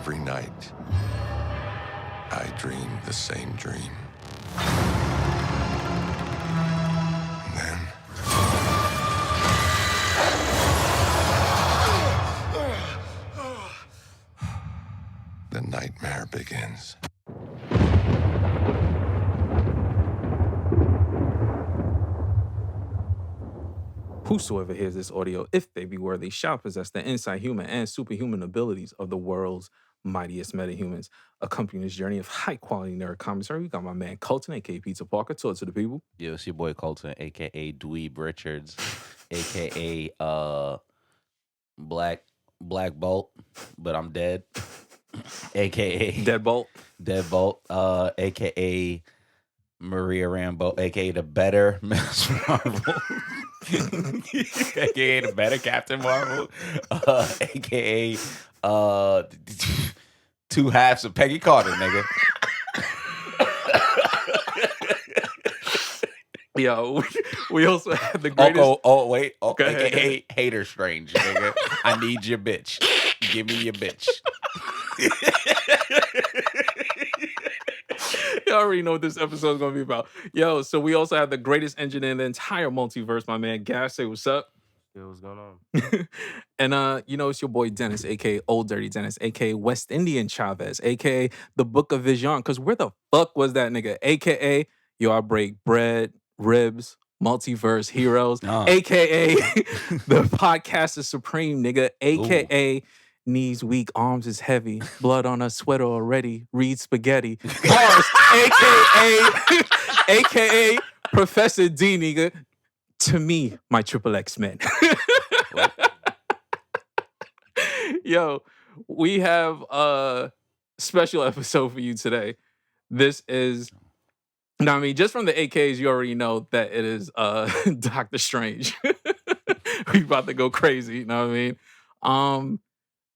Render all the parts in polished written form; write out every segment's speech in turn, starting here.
every night, I dream the same dream. And then... the nightmare begins. Whosoever hears this audio, if they be worthy, shall possess the inside human and superhuman abilities of the world's mightiest metahumans. Accompanying this journey of high-quality nerd commentary, we got my man Colton, a.k.a. Pizza Parker. Talk to the people. Yo, it's your boy Colton, a.k.a. Dweeb Richards, a.k.a. Black Bolt, but I'm dead, a.k.a. Deadbolt. a.k.a. Maria Rambo, a.k.a. the better Miss Marvel, a.k.a. the better Captain Marvel, a.k.a. Two halves of Peggy Carter, nigga. Yo, we also had the greatest... wait. A.k.a. Hater Strange, nigga. I need your bitch. Give me your bitch. You already know what this episode is going to be about. Yo, so we also have the greatest engine in the entire multiverse, my man Gas. Say what's up. Yo, what's going on? And it's your boy Dennis, aka Old Dirty Dennis, aka West Indian Chavez, aka the Book of Vision. Cause where the fuck was that nigga? Aka I break bread, ribs, multiverse heroes, aka the podcast is supreme, nigga, aka knees weak, arms is heavy, blood on a sweater already, read spaghetti, bars, aka Professor D, nigga. To me, my Triple X Men. Yo, we have a special episode for you today. This is, just from the AKs, you already know that it is Doctor Strange. We about to go crazy, you know what I mean?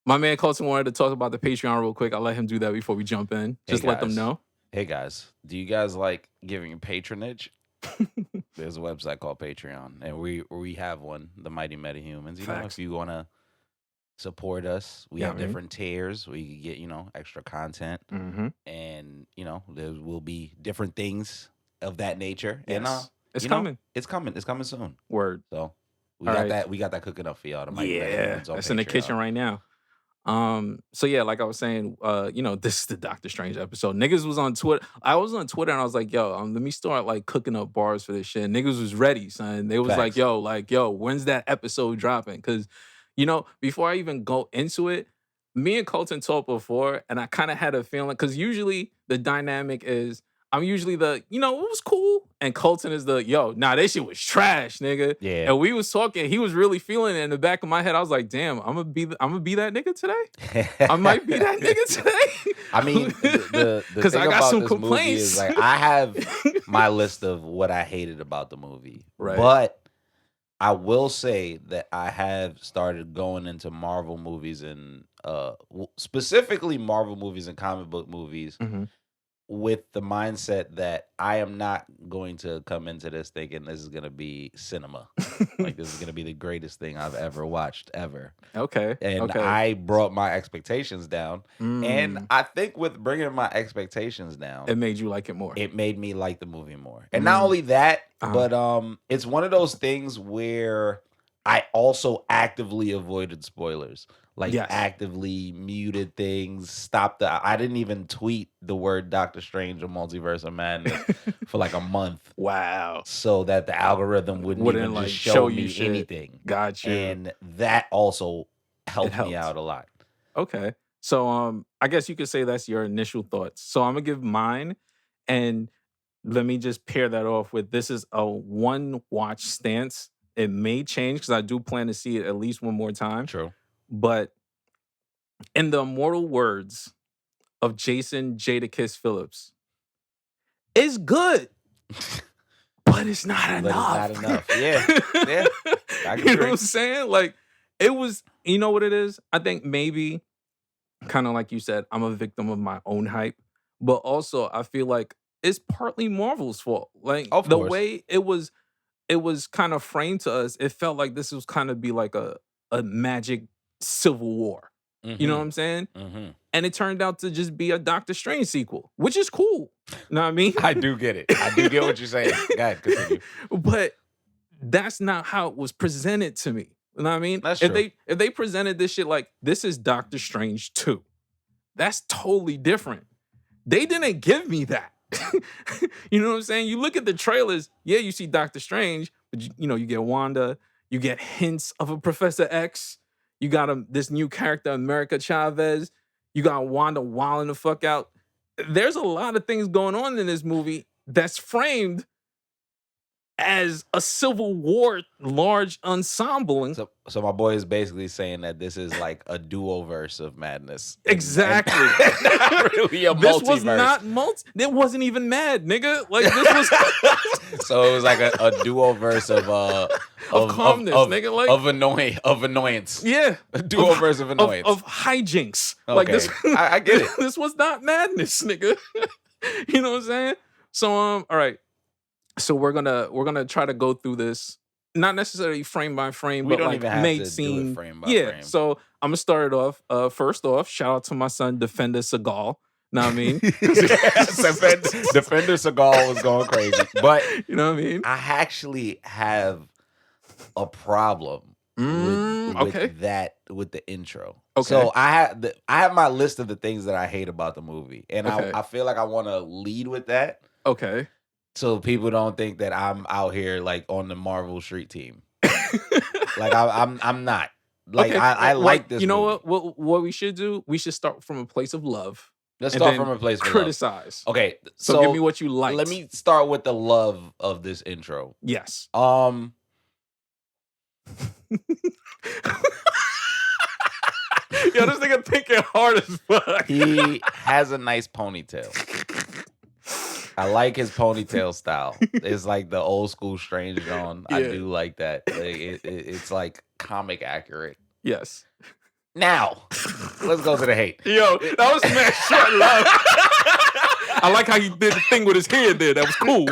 My man Colton wanted to talk about the Patreon real quick. I'll let him do that before we jump in. Just let them know. Hey guys, do you guys like giving patronage? There's a website called Patreon, and we have one, the Mighty Metahumans. You know, if you want to support us, we have different tiers. We get, extra content, and there will be different things of that nature. Yes. And it's coming. It's coming soon. Word. So we got that cooking up for y'all. The Mighty Metahumans on it's Patreon. In the kitchen right now. So yeah, like I was saying, this is the Doctor Strange episode. Niggas was on Twitter. I was on Twitter and I was like, yo, let me start like cooking up bars for this shit. Niggas was ready, son. They was like, yo, when's that episode dropping? Cause, before I even go into it, me and Colton talked before, and I kind of had a feeling, cause usually the dynamic is I'm usually the, it was cool. And Colton is the, that shit was trash, nigga. Yeah. And we was talking, he was really feeling it in the back of my head. I was like, damn, I'm gonna be that nigga today. I might be that nigga today. I mean, the thing I got about some this complaints. movie is like I have my list of what I hated about the movie. Right. But I will say that I have started going into Marvel movies and specifically Marvel movies and comic book movies with the mindset that I am not going to come into this thinking this is going to be cinema. Like this is going to be the greatest thing I've ever watched ever. Okay. And I brought my expectations down. And I think with bringing my expectations down, it made you like it more. It made me like the movie more. And not only that, but it's one of those things where I also actively avoided spoilers. Like actively muted things, I didn't even tweet the word Doctor Strange or Multiverse of Madness for like a month. Wow. So that the algorithm wouldn't even just show me anything. Gotcha. And that also helped me out a lot. Okay. So I guess you could say that's your initial thoughts. So I'm gonna give mine, and let me just pair that off with this is a one watch stance. It may change because I do plan to see it at least one more time. True. But in the immortal words of Jason Jadakiss Phillips, it's good, but it's not enough. Yeah. I you know what I'm saying? Like, it was, you know what it is? I think maybe, kind of like you said, I'm a victim of my own hype. But also, I feel like it's partly Marvel's fault. Like, the way it was kind of framed to us, it felt like this was kind of be like a magic civil war. You know what I'm saying? and it turned out to just be a Doctor Strange sequel, which is cool. You know what I mean? I do get it. I do get what you're saying. Go ahead, continue. But that's not how it was presented to me. You know what I mean? That's if true. they presented this shit like this is Doctor Strange 2, that's totally different. They didn't give me that. You know what I'm saying? You look at the trailers, yeah, you see Doctor Strange, but you get Wanda, you get hints of a Professor X, you got this new character, America Chavez, you got Wanda wilding the fuck out. There's a lot of things going on in this movie that's framed as a Civil War large ensemble. So my boy is basically saying that this is like a duo-verse of madness. Exactly. Not really a this multiverse. was not It wasn't even mad, nigga. Like this was So it was like a duo-verse of calmness, nigga. Like of annoyance. Yeah. A duo-verse of annoyance. Of hijinks. Okay. Like this. I get it. This was not madness, nigga. You know what I'm saying? So all right. So we're gonna try to go through this, not necessarily frame by frame, We but don't like even have made to scene. do it frame by yeah. frame. So I'm gonna start it off. First off, shout out to my son, Defender Seagal. Know what I mean? Defender Seagal was going crazy, but you know what I mean. I actually have a problem with the intro. Okay. So I have my list of the things that I hate about the movie, and I feel like I want to lead with that. Okay. So people don't think that I'm out here like on the Marvel Street team. Like I'm not. Like okay. I like this. You know movie. what we should do? We should start from a place of love. Let's and start then from a place of criticize. love. Okay. So give me what you like. Let me start with the love of this intro. Yes. Yo, this nigga thinking hard as fuck. He has a nice ponytail. I like his ponytail style. It's like the old school Strange Dawn. I do like that. Like, it's like comic accurate. Yes. Now, let's go to the hate. Yo, that was mad short love. I like how he did the thing with his head there. That was cool.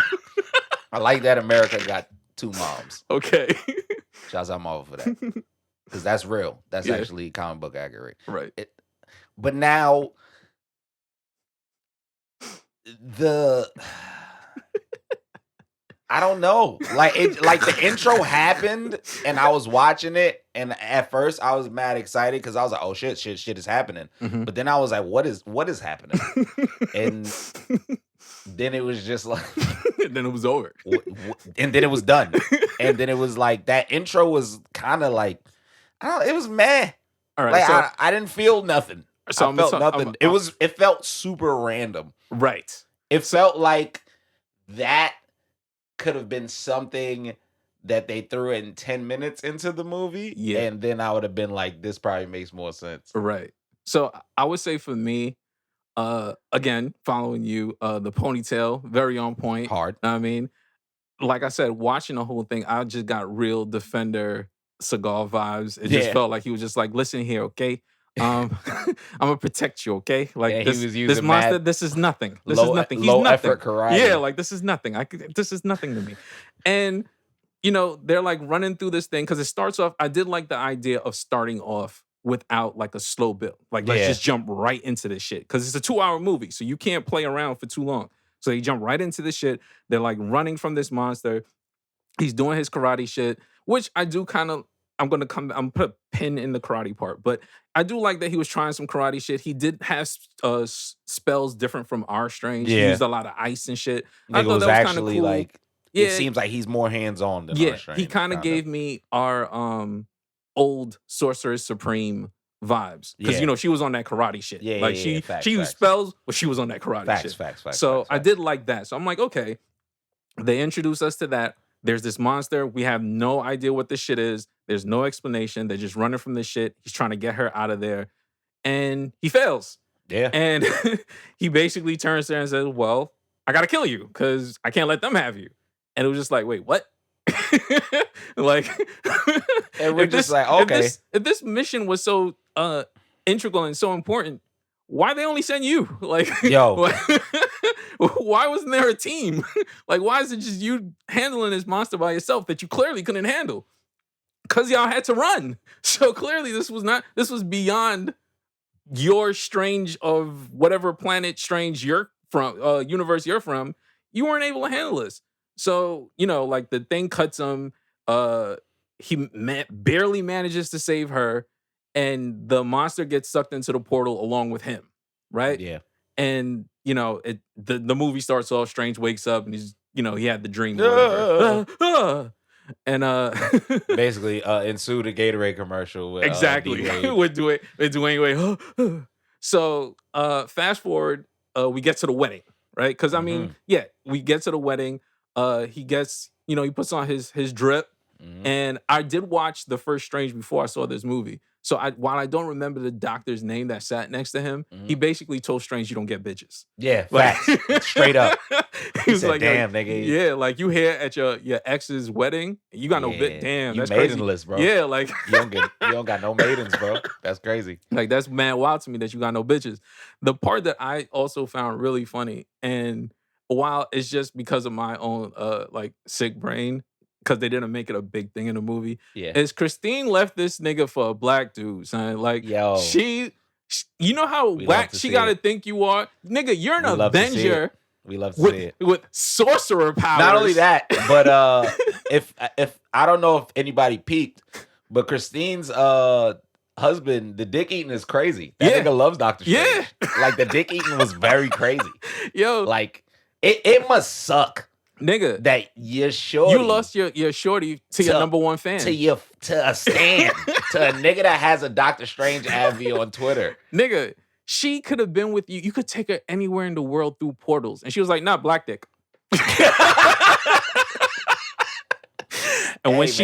I like that America got 2 moms. Okay. Shouts out Marvel for that. Because that's real. That's actually comic book accurate. Right. But now, I don't know. Like the intro happened and I was watching it, and at first I was mad excited because I was like, oh shit is happening. Mm-hmm. But then I was like, what is happening? And then it was just like and then it was over. And then it was done. And then it was like that intro was kind of like, it was meh. All right. Like So, I didn't feel nothing. So I felt nothing. It felt super random. Right. It felt like that could have been something that they threw in 10 minutes into the movie. Yeah. And then I would have been like, this probably makes more sense. Right. So I would say for me, again, following you, the ponytail, very on point. Hard. I mean, like I said, watching the whole thing, I just got real Defender Seagal vibes. It just felt like he was just like, listen here, okay? I'm gonna protect you, okay? Like he was using this monster, mad this is nothing. This is nothing. He's low nothing. effort karate. Yeah, like this is nothing. This is nothing to me. And they're like running through this thing because it starts off. I did like the idea of starting off without like a slow build. Like let's just jump right into this shit because it's a 2-hour movie, so you can't play around for too long. So they jump right into this shit. They're like running from this monster. He's doing his karate shit, which I do kind of. I'm gonna put a pin in the karate part, but I do like that he was trying some karate shit. He did have spells different from our Strange. He used a lot of ice and shit. I thought that was kind of cool. Like, it seems like he's more hands-on than our Strange. He kind of gave me our old Sorcerer Supreme vibes because she was on that karate shit. She used spells, but she was on that karate shit. Facts. So I did like that. So I'm like, okay, they introduced us to that. There's this monster. We have no idea what this shit is. There's no explanation. They're just running from this shit. He's trying to get her out of there. And he fails. Yeah. And he basically turns there and says, well, I got to kill you because I can't let them have you. And it was just like, wait, what? Like, and we're just like, okay. If this mission was so integral and so important, why they only send you? Like, yo. Why wasn't there a team? Like, why is it just you handling this monster by yourself that you clearly couldn't handle? Because y'all had to run. So clearly this was beyond your Strange of whatever planet Strange you're from, universe you're from, you weren't able to handle this. So, like the thing cuts him. He barely manages to save her, and the monster gets sucked into the portal along with him, right? Yeah. And the movie starts off. Strange wakes up and he's he had the dream. Or whatever. And basically ensued a Gatorade commercial with exactly with Dwayne Wade. So fast forward, we get to the wedding, right? Because I mean, we get to the wedding. He gets, he puts on his drip. And I did watch the first Strange before I saw this movie. So while I don't remember the doctor's name that sat next to him, he basically told Strange, "You don't get bitches." Yeah, facts. Straight up. He was said, like, "Damn, nigga." Yeah, like you here at your ex's wedding, you got no bit. Damn, you that's crazy. maidenless, bro. Yeah, like you don't got no maidens, bro. That's crazy. Like that's mad wild to me that you got no bitches. The part that I also found really funny, and while it's just because of my own like sick brain, because they didn't make it a big thing in the movie, is Christine left this nigga for a black dude, son. Like, she you know how whack she gotta think you are? Nigga, you're an Avenger. We love to see it. With sorcerer powers. Not only that, but if I don't know if anybody peeked, but Christine's husband, the dick eating is crazy. That nigga loves Dr. Strange. Like the dick eating was very crazy. Yo. Like it must suck. Nigga, that your shorty, you lost your shorty to your number one fan, to a stan, to a nigga that has a Doctor Strange AV on Twitter. Nigga, she could have been with you. You could take her anywhere in the world through portals, and she was like, "Nah, black dick." And when she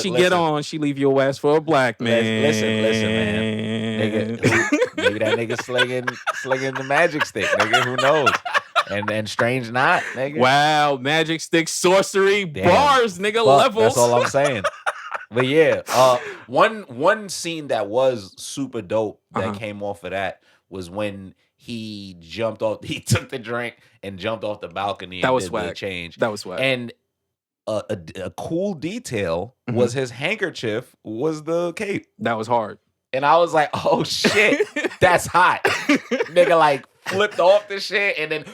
get on, she leave your ass for a black man. Listen, man. Nigga, maybe that nigga slinging the magic stick. Nigga, who knows? And Strange not, nigga. Wow, magic stick, sorcery, bars, nigga, levels. That's all I'm saying. But yeah, one scene that was super dope that came off of that was when he took the drink and jumped off the balcony. That and was did swag. The change. That was swag. And a cool detail was his handkerchief was the cape. That was hard. And I was like, oh shit, that's hot. Nigga like flipped off the shit and then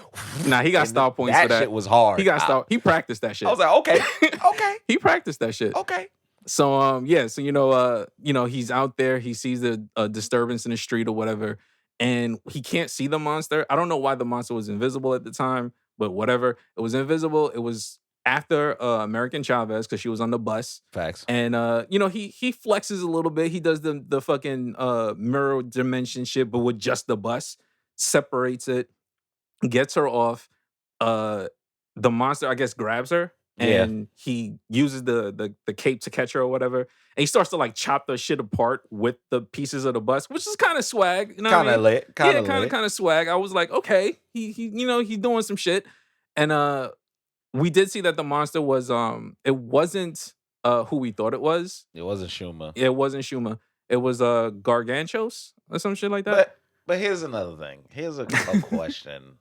nah, he got style points for that. That shit was hard. He practiced that shit. I was like, okay. He practiced that shit. Okay. So he's out there, he sees the disturbance in the street or whatever, and he can't see the monster. I don't know why the monster was invisible at the time, but whatever. It was invisible. It was after American Chavez because she was on the bus. Facts. And he flexes a little bit. He does the fucking mirror dimension shit, but with just the bus, separates it, gets her off. The monster, I guess, grabs her. And he uses the cape to catch her or whatever. And he starts to like chop the shit apart with the pieces of the bus, which is kind of swag. You know kind of lit. Kind of swag. I was like, okay, he he's doing some shit. And we did see that the monster was it wasn't who we thought it was. It wasn't Shuma. It wasn't Shuma. It was Gargantuous or some shit like that. But here's another thing. Here's a question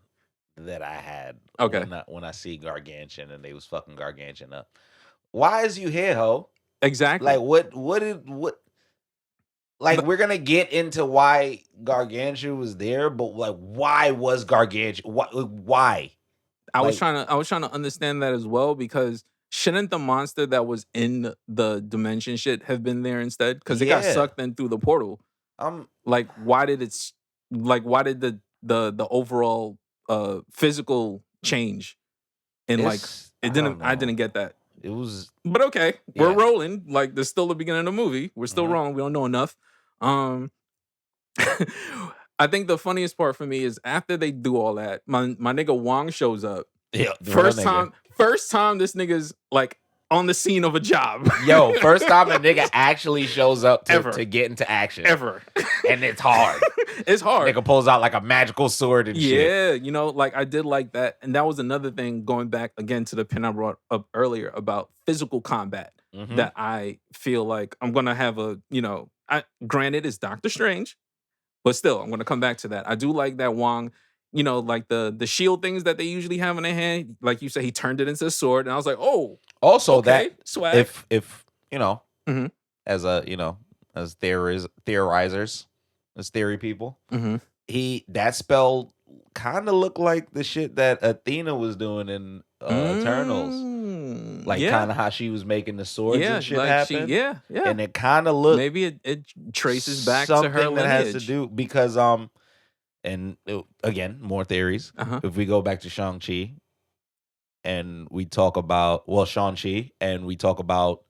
that I had when I see Gargantuan and they was fucking Gargantuan up. Why is you here, ho? Exactly. Like what like we're gonna get into why Gargantua was there, but like why was Gargantua why? I was trying to understand that as well, because shouldn't the monster that was in the dimension shit have been there instead? Because it got sucked in through the portal. Like why did the overall physical change? And like it didn't. I didn't get that. It was, but okay, we're rolling. Like there's still the beginning of the movie. We're still rolling. We don't know enough. I think the funniest part for me is after they do all that, my nigga Wong shows up. Yeah, first time this nigga's like on the scene of a job. Yo, first time a nigga actually shows up to get into action. Ever. And it's hard. It's hard. Nigga pulls out like a magical sword and shit. Yeah, like I did like that. And that was another thing, going back again to the pin I brought up earlier about physical combat, that I feel like I'm going to have granted it's Doctor Strange, but still, I'm going to come back to that. I do like that Wong, like the shield things that they usually have in their hand. Like you said, he turned it into a sword. And I was like, oh. Also, okay, that swag. If as theorizers, It's theory people. Mm-hmm. That spell kind of looked like the shit that Athena was doing in Eternals. Like kind of how she was making the swords and shit like happen. yeah. And it kind of looked maybe it traces back to her something that lineage. has to do because again, more theories. If we go back to Shang-Chi and we talk about Shang-Chi and we talk about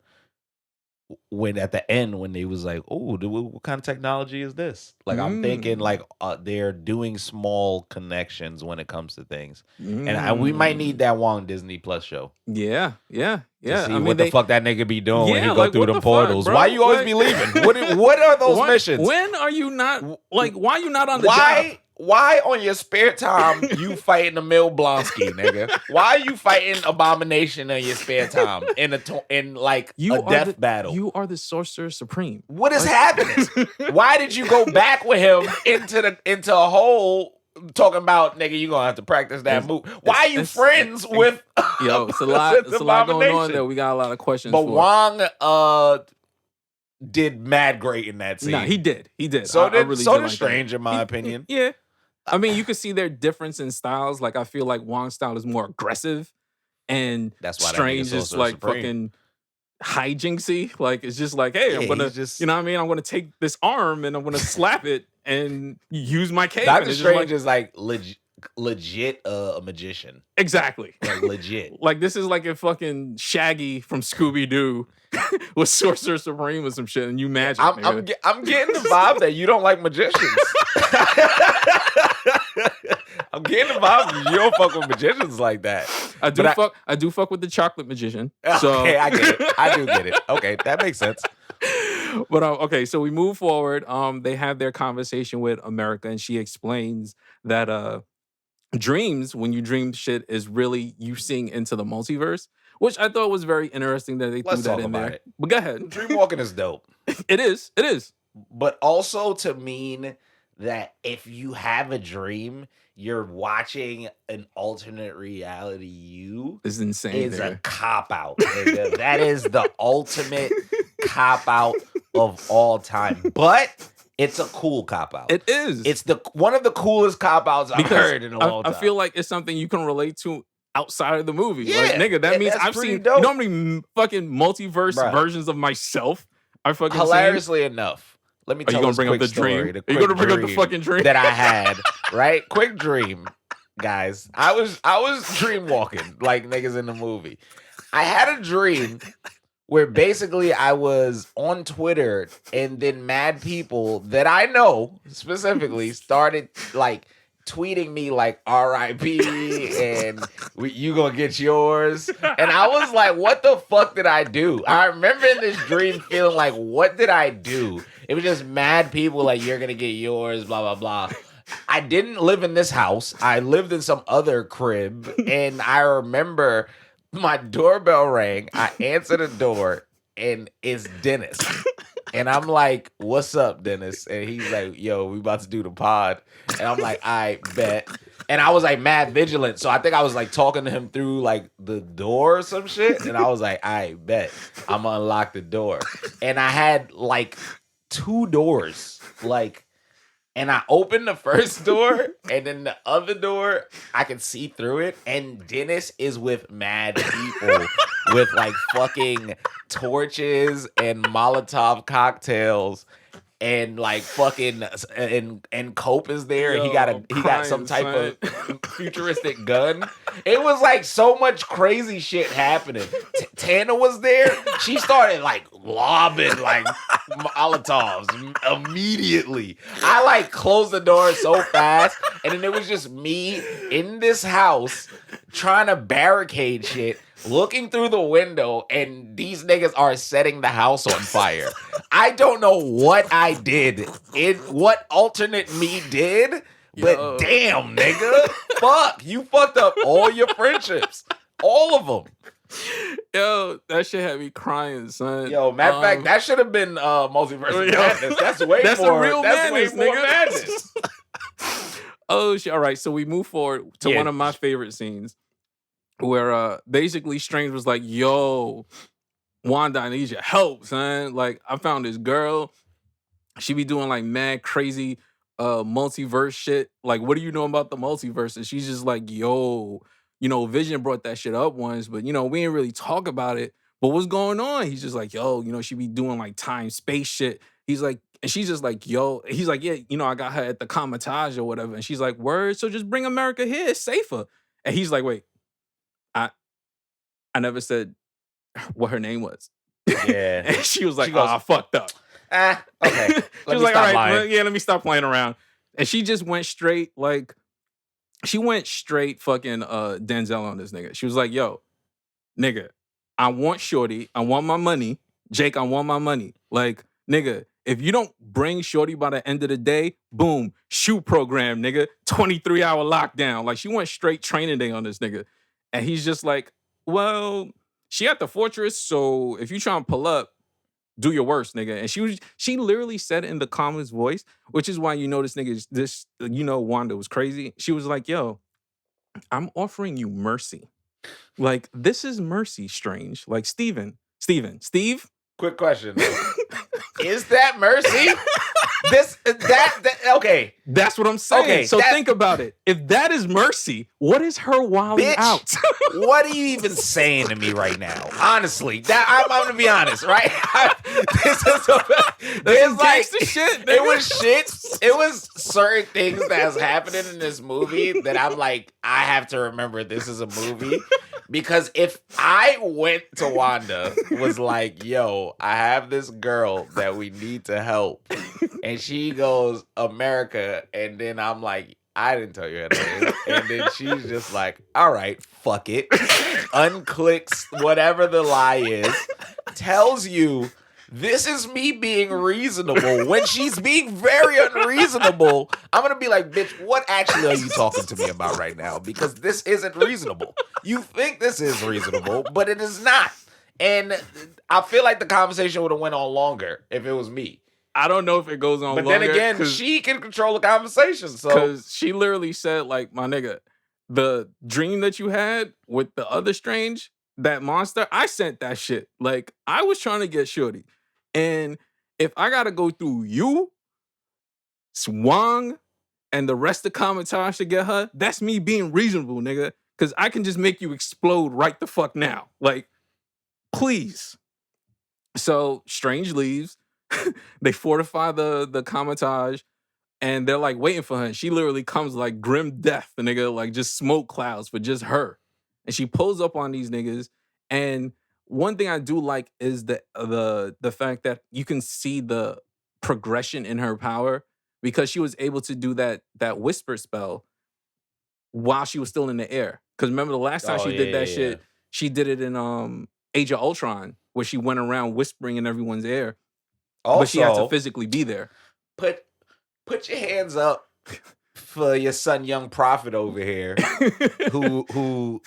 when at the end when they was like, oh, what kind of technology is this? Like I'm thinking like they're doing small connections when it comes to things, and we might need that Wong Disney Plus show. Yeah. To see what the fuck that nigga be doing when he go through them portals. Fuck, why you always be leaving? What are those missions? When are you not like? Why are you not on the job? Why on your spare time you fighting Emil Blonsky, nigga? Why are you fighting Abomination in your spare time in a death battle? You are the Sorcerer Supreme. What is happening? Why did you go back with him into a hole talking about, nigga, you gonna have to practice that move? Why are you friends with Yo, it's a lot going on there. We got a lot of questions. But Wong did mad great in that scene. Nah, he did. So did Strange, in my opinion. Yeah. I mean, you can see their difference in styles. Like, I feel like Wong's style is more aggressive, and that's why Strange is like fucking hijinksy. Like, it's just like, hey, I'm gonna, you know what I mean? I'm gonna take this arm and I'm gonna slap it and use my cape. Doctor Strange is like legit a magician. Exactly. Like legit. Like this is like a fucking Shaggy from Scooby-Doo with Sorcerer Supreme or some shit, and you magic. I'm getting the vibe that you don't like magicians. I'm getting the vibe you don't fuck with magicians like that. I do fuck with the chocolate magician. So. Okay, I get it. I do get it. Okay, that makes sense. But okay, so we move forward. They have their conversation with America, and she explains that dreams, when you dream shit, is really you seeing into the multiverse, which I thought was very interesting that they threw that in there. But go ahead. Dreamwalking is dope. It is. But also to mean that if you have a dream, you're watching an alternate reality you is insane. Is a cop-out. That is the ultimate cop-out of all time. But it's a cool cop-out. It is. It's one of the coolest cop-outs I've heard in a long time. I feel like it's something you can relate to outside of the movie. Yeah, like, nigga, that means I've seen dope. You know how many fucking multiverse versions of myself I fucking hilariously enough. Let me tell you bring up the dream. Are you gonna bring up the fucking dream that I had? Right, quick dream, guys. I was dream walking like niggas in the movie. I had a dream where basically I was on Twitter and then mad people that I know specifically started like tweeting me like RIP and you gonna get yours. And I was like, what the fuck did I do? I remember in this dream feeling like, what did I do? It was just mad people like, you're gonna get yours, blah, blah, blah. I didn't live in this house. I lived in some other crib. And I remember my doorbell rang. I answered the door and it's Dennis. And I'm like, what's up, Dennis? And he's like, yo, we about to do the pod. And I'm like, I bet. And I was like mad vigilant. So I think I was like talking to him through like the door or some shit. And I was like, I bet I'm gonna unlock the door. And I had like 2 doors. Like, and I opened the first door and then the other door, I can see through it. And Dennis is with mad people with like fucking torches and Molotov cocktails and like fucking and Cope is there. Yo, he got some type of futuristic gun. It was like so much crazy shit happening. Tana was there. She started like lobbing like Molotovs immediately. I like closed the door so fast, and then it was just me in this house trying to barricade shit, looking through the window, and these niggas are setting the house on fire. I don't know what I did, what alternate me did, but damn, nigga, fuck, you fucked up all your friendships, all of them. Yo, that shit had me crying, son. Yo, matter of fact, that should have been Multiverse Madness. That's way that's more. Real that's madness, way more nigga. madness. Oh shit! All right, so we move forward to one of my favorite scenes, where basically Strange was like, "Yo, Wanda, I need your help, son. Like, I found this girl. she be doing like mad crazy multiverse shit. Like, what do you know about the multiverse? And she's just like, yo, Vision brought that shit up once, but we didn't really talk about it. But what's going on? He's just like, yo, she be doing like time space shit. He's like, and she's just like, yo, he's like, yeah, I got her at the Comitage or whatever. And she's like, word, so just bring America here, it's safer. And he's like, wait, I never said what her name was. Yeah. And she was like, I fucked up. Okay. She was like, all right, let me stop playing around. And she just went straight, like, fucking Denzel on this nigga. She was like, yo, nigga, I want Shorty. I want my money. Jake, I want my money. Like, nigga, if you don't bring Shorty by the end of the day, boom, shoot program, nigga. 23-hour lockdown. Like, she went straight training day on this nigga. And he's just like, well, she at the fortress, so if you trying to pull up, do your worst, nigga. And she literally said it in the calmest voice, which is why this nigga, Wanda was crazy. She was like, yo, I'm offering you mercy. Like, this is mercy, Strange. Like, Steve. Quick question. Is that mercy? Okay. That's what I'm saying. Okay, so think about it. If that is mercy, what is her wilding out? What are you even saying to me right now? Honestly, I'm gonna be honest, right? This is like shit. It was shit. It was certain things that's happening in this movie that I'm like, I have to remember this is a movie. Because if I went to Wanda, was like, yo, I have this girl that we need to help. And she goes, America. And then I'm like, I didn't tell you her name. And then she's just like, all right, fuck it. Unclicks whatever the lie is. Tells you, this is me being reasonable. When she's being very unreasonable, I'm going to be like, bitch, what actually are you talking to me about right now? Because this isn't reasonable. You think this is reasonable, but it is not. And I feel like the conversation would have went on longer if it was me. I don't know if it goes on but longer. But then again, she can control the conversation. Because she literally said, like, my nigga, the dream that you had with the other Strange, that monster, I sent that shit. Like, I was trying to get Shorty. And if I got to go through you, Swang, and the rest of Comitage to get her, that's me being reasonable, nigga. Because I can just make you explode right the fuck now. Like, please. So Strange leaves. They fortify the Comitage. And they're like waiting for her. And she literally comes like grim death, the nigga, like just smoke clouds for just her. And she pulls up on these niggas. And one thing I do like is the fact that you can see the progression in her power because she was able to do that whisper spell while she was still in the air. Because remember the last time she did that shit, she did it in Age of Ultron, where she went around whispering in everyone's ear. Also, but she had to physically be there. Put your hands up for your son, Young Prophet over here, who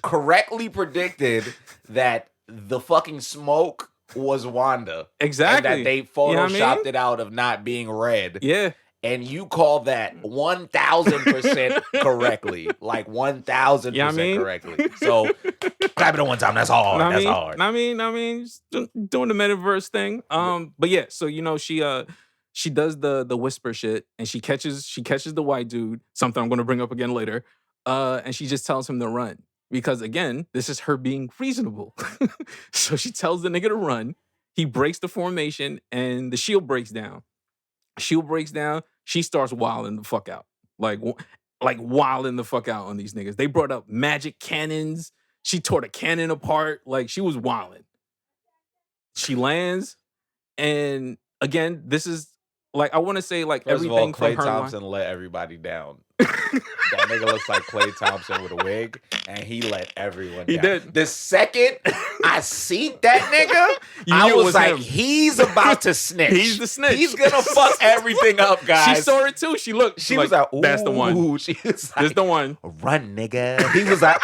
correctly predicted that the fucking smoke was Wanda. Exactly. And that they photoshopped it out of not being red. Yeah. And you call that 1,000% correctly. Like 1,000% correctly. So clap it one time. That's hard. That's hard. I mean, just doing the metaverse thing. But yeah, so she does the whisper shit and she catches the white dude, something I'm gonna bring up again later. And she just tells him to run. Because again, this is her being reasonable. So she tells the nigga to run. He breaks the formation and the shield breaks down. Shield breaks down. She starts wilding the fuck out. Like wilding the fuck out on these niggas. They brought up magic cannons. She tore the cannon apart. Like, she was wilding. She lands. And again, this is, like, I want to say, like, First everything of all, Klay from her Thompson let everybody down. That nigga looks like Klay Thompson with a wig, and he let everyone down. He did. The second I seen that nigga, I was like, he's about to snitch. He's the snitch. He's gonna fuck everything up, guys. She saw it too. She looked. She was like, ooh, that's the one. She was like, that's the one. Run, nigga. He was like,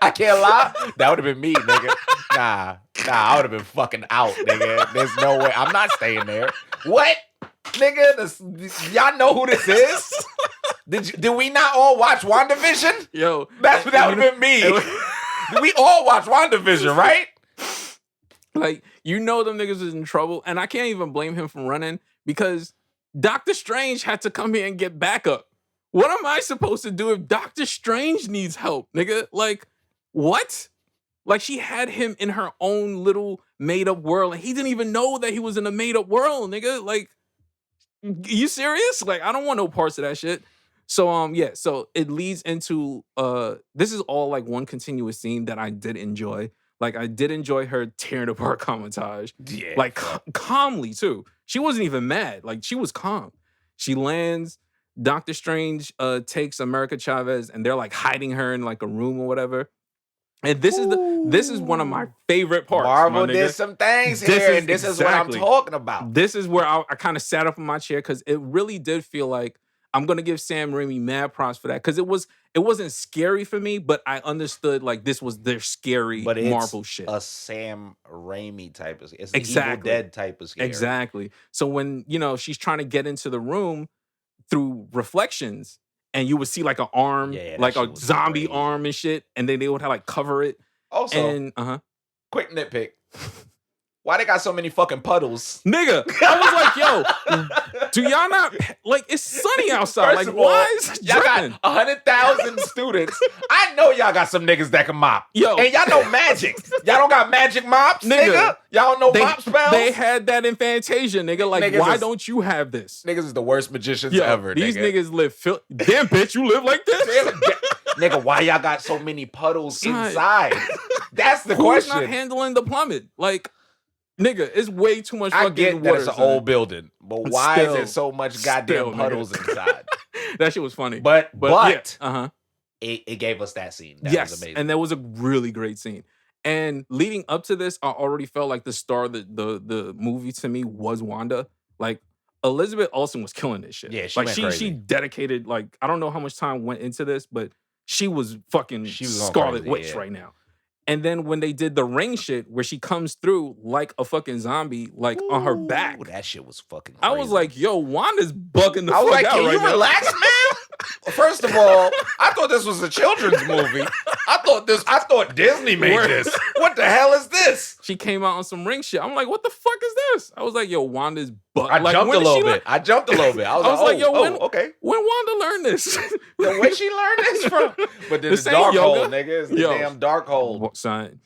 I can't lie. That would have been me, nigga. Nah, I would have been fucking out, nigga. There's no way. I'm not staying there. What? Nigga, y'all know who this is? Did we not all watch WandaVision? Yo. That would have been me. We all watch WandaVision, right? Like, You know them niggas is in trouble, and I can't even blame him for running because Doctor Strange had to come here and get backup. What am I supposed to do if Doctor Strange needs help, nigga? Like, what? Like, she had him in her own little made-up world, and he didn't even know that he was in a made-up world, nigga. Like, you serious? Like, I don't want no parts of that shit. So, yeah, so it leads into, this is all, like, one continuous scene that I did enjoy. Like, I did enjoy her tearing apart Commentage. Yeah. Like, calmly, too. She wasn't even mad. Like, she was calm. She lands. Doctor Strange takes America Chavez, and they're, like, hiding her in, like, a room or whatever. And this is one of my favorite parts. Marvel did some things here, and this is what I'm talking about. This is where I kind of sat up in my chair because it really did feel like I'm gonna give Sam Raimi mad props for that because it wasn't scary for me, but I understood like this was their scary Marvel shit. A Sam Raimi type of it's an Evil Dead type of scary. Exactly. So when she's trying to get into the room through reflections. And you would see like an arm, like a zombie arm and shit, and then they would have like cover it. Also, quick nitpick. Why they got so many fucking puddles? Nigga, I was like, yo, do y'all not, like, it's sunny outside. First like, of all, why is it y'all dripping? got 100,000 students. I know y'all got some niggas that can mop. Yo. And y'all know magic. Y'all don't got magic mops, nigga? Y'all don't know mop spells? They had that in Fantasia, nigga. Like, why don't you have this? Niggas is the worst magicians ever, these nigga. Niggas live, damn, bitch, you live like this? Nigga, why y'all got so many puddles inside? That's the question. Who's not handling the plumbing? Like, nigga, it's way too much fucking water. I get that it's an old building, but why is there so much goddamn puddles inside? That shit was funny. But yeah, it gave us that scene. That was amazing. And that was a really great scene. And leading up to this, I already felt like the star of the movie to me was Wanda. Like, Elizabeth Olsen was killing this shit. Yeah, she dedicated, like, I don't know how much time went into this, but she was fucking Scarlet Witch right now. And then when they did the ring shit, where she comes through like a fucking zombie, like on her back. That shit was fucking crazy. I was like, yo, Wanda's bugging the fuck out right now. I was like, can you relax, man? First of all, I thought this was a children's movie. I thought Disney made this. What the hell is this? She came out on some ring shit. I'm like, what the fuck is this? I was like, yo, Wanda's I jumped a little bit. I was like, yo, okay. When Wanda learned this? Where'd she learn this from? But then it's dark hole, nigga. It's the damn dark hole. Son.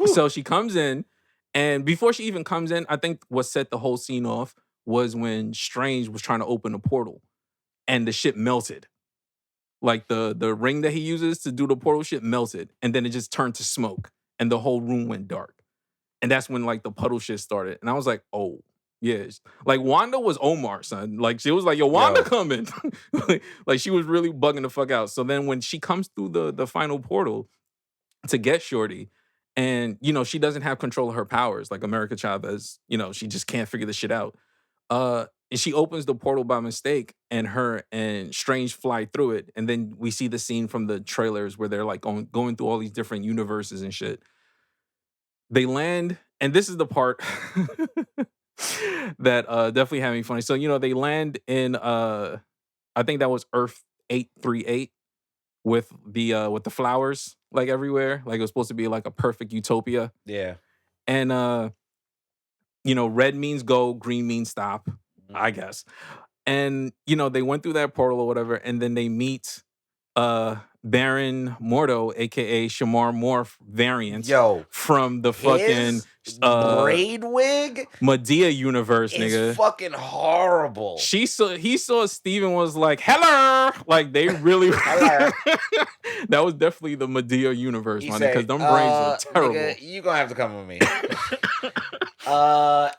So she comes in, and before she even comes in, I think what set the whole scene off was when Strange was trying to open a portal, and the shit melted. Like the ring that he uses to do the portal shit melted, and then it just turned to smoke, and the whole room went dark. And that's when like the puddle shit started. And I was like, oh, yeah. Like Wanda was Omar, son. Like she was like, yo, Wanda coming. like she was really bugging the fuck out. So then when she comes through the final portal to get Shorty, and she doesn't have control of her powers, like America Chavez, she just can't figure this shit out. And she opens the portal by mistake, and her and Strange fly through it. And then we see the scene from the trailers where they're like going through all these different universes and shit. They land, and this is the part that definitely had me funny. So, they land in I think that was Earth 838 with the flowers like everywhere. Like it was supposed to be like a perfect utopia. Yeah. And red means go, green means stop, I guess. And they went through that portal or whatever, and then they meet Baron Mordo, aka Shamar Morph variant, from the fucking braid wig Medea universe, nigga. It's fucking horrible. He saw Steven was like, hello, like they really. That was definitely the Medea universe, man, because them brains were terrible. Nigga, you gonna have to come with me.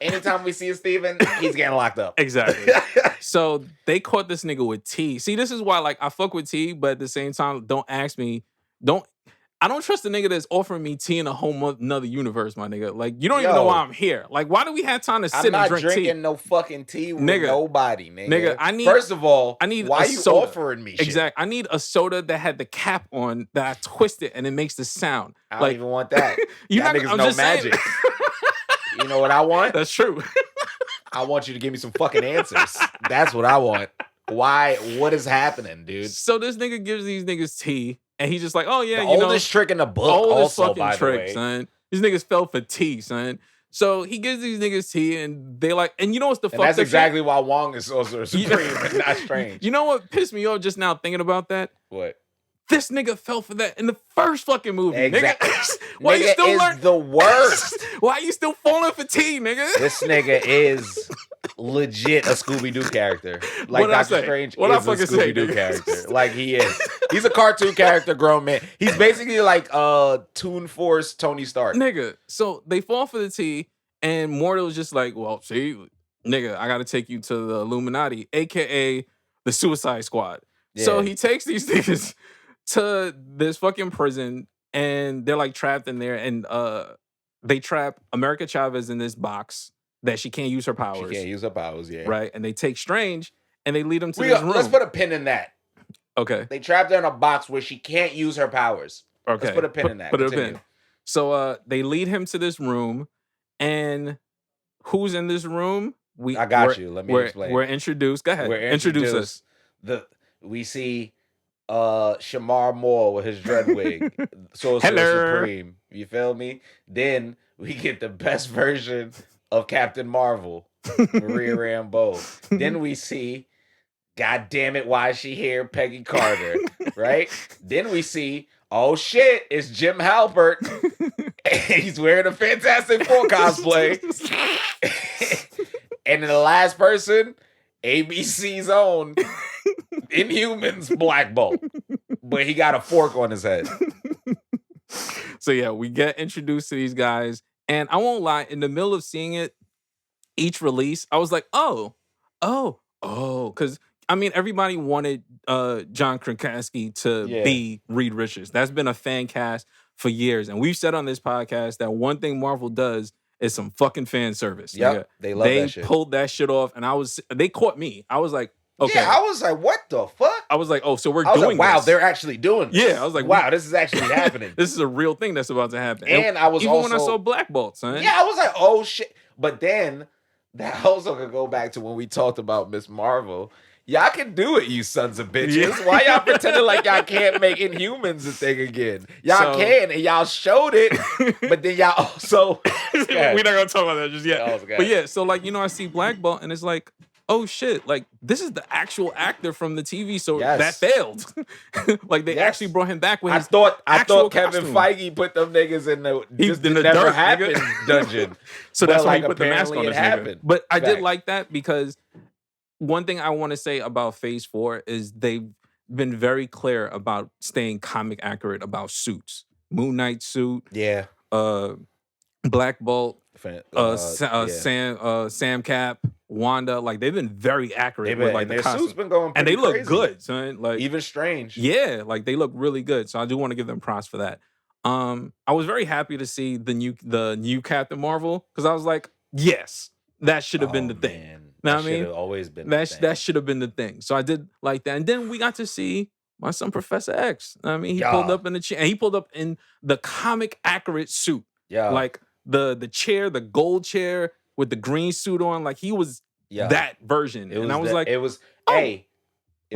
Anytime we see Steven, he's getting locked up. Exactly. So they caught this nigga with T. See, this is why, like, I fuck with T, but at the same time, don't ask me. I don't trust the nigga that's offering me tea in a whole another universe, my nigga. Like, you don't even know why I'm here. Like, why do we have time to sit and drink tea? I'm not drinking no fucking tea with nobody, nigga. First of all, why are you soda. offering me shit? Exactly. I need a soda that had the cap on that I twist it and it makes the sound. I don't even want that. That nigga's no magic. You know what I want? That's true. I want you to give me some fucking answers. That's what I want. Why? What is happening, dude? So this nigga gives these niggas tea, and he's just like, oh yeah, the oldest trick in the book. Also, by the way, son. These niggas fell for tea, son. So he gives these niggas tea, and they like, and you know what's the fuck? And that's exactly why Wong is Sorcerer Supreme and not Strange. You know what pissed me off just now thinking about that? What? This nigga fell for that in the first fucking movie. Exactly. Nigga, why nigga you still is the worst. Why you still falling for tea, nigga? This nigga is legit a Scooby-Doo character. Like Doctor Strange is a Scooby-Doo character. Like he is. He's a cartoon character, grown man. He's basically like Toon Force Tony Stark. Nigga, so they fall for the tea, and Mortal's just like, well, see, nigga, I gotta take you to the Illuminati, aka the Suicide Squad. Yeah. So he takes these niggas to this fucking prison, and they're like trapped in there, and they trap America Chavez in this box that she can't use her powers. She can't use her powers, yeah. Right, and they take Strange, and they lead him to this room. Let's put a pin in that. Okay. They trapped her in a box where she can't use her powers. Okay. Let's put a pin in that. Put a pin. So they lead him to this room, and who's in this room? I got you. Let me explain. We're introduced. Go ahead. Introduce us. We see Shamar Moore with his dread wig. Sorcerer Supreme. You feel me? Then we get the best version of Captain Marvel, Maria Rambeau. Then we see, God damn it, why is she here? Peggy Carter. Right? Then we see, oh shit, it's Jim Halpert. And he's wearing a Fantastic Four cosplay. And then the last person, ABC's own Inhumans Black Bolt. But he got a fork on his head. So yeah, we get introduced to these guys. And I won't lie, in the middle of seeing it, each release, I was like, oh. Because, I mean, everybody wanted John Krasinski to be Reed Richards. That's been a fan cast for years. And we've said on this podcast that one thing Marvel does is some fucking fan service. Yep, they love that shit. They pulled that shit off, and they caught me. I was like, okay. Yeah, I was like, what the fuck? I was like, oh, so we're doing wow, this. they're actually doing this. Yeah, I was like, wow, this is actually happening. This is a real thing that's about to happen. And I was even when I saw Black Bolt, son. Yeah, I was like, oh shit. But then that also could go back to when we talked about Miss Marvel. Y'all can do it, you sons of bitches. Yeah. Why y'all pretending like y'all can't make Inhumans a thing again? Y'all can, and y'all showed it, but then y'all also... We're not going to talk about that just yet. But yeah, so like, I see Black Bolt, and it's like, oh shit, like, this is the actual actor from the TV show that failed. Like, they actually brought him back with his I thought Kevin Feige put them niggas in the never happened dungeon. So that's why he put the mask on this nigga. But I did like that because... One thing I want to say about Phase 4 is they've been very clear about staying comic accurate about suits. Moon Knight suit. Yeah. Black Bolt. Sam Cap. Wanda. Like, they've been very accurate with like their suits been going pretty and they look crazy. good, son. Like, even Strange. Yeah, like they look really good. So I do want to give them props for that. I was very happy to see the new Captain Marvel because I was like, yes, that should have been the thing. Man. Know that what I mean? Always been that should have been the thing. So I did like that, and then we got to see my son Professor X. I mean, he pulled up in the chair, and he pulled up in the comic accurate suit. Yeah, like the chair, the gold chair with the green suit on. Like he was that version, and I was like, it was we're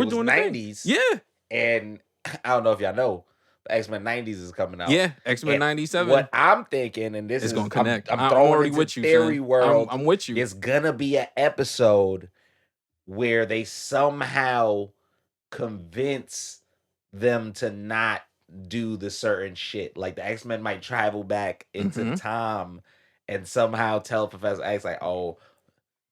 doing 90s. Yeah, and I don't know if y'all know. X-Men 90s is coming out. Yeah, X-Men 97. What I'm thinking, and this is going to connect. I'm throwing already into with you, theory son. world. I'm with you. It's gonna be an episode where they somehow convince them to not do the certain shit. Like the X-Men might travel back into time and somehow tell Professor X, like, oh,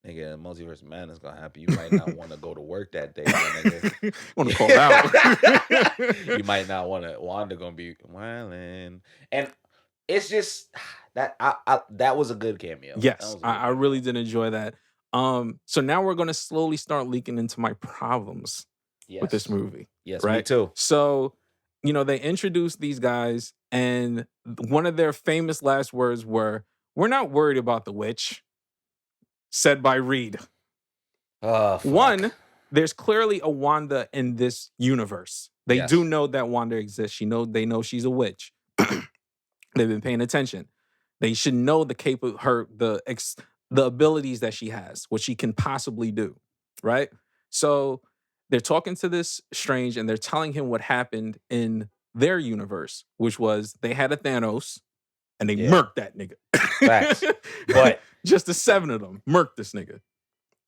nigga, Multiverse of Madness gonna happen. You might not want to go to work that day, nigga. Want to call out. You might not want to. Wanda gonna be wildin'. And it's just that that was a good cameo. Yes, I really did enjoy that. So now we're gonna slowly start leaking into my problems with this movie. Yes, right? Me too. So, they introduced these guys, and one of their famous last words were, "We're not worried about the witch." Said by Reed. One, there's clearly a Wanda in this universe. They do know that Wanda exists. They know she's a witch. They've been paying attention. They should know the abilities that she has, what she can possibly do, right? So they're talking to this Strange, and they're telling him what happened in their universe, which was they had a Thanos, and they murked that nigga. Facts. But just the 7 of them murked this nigga.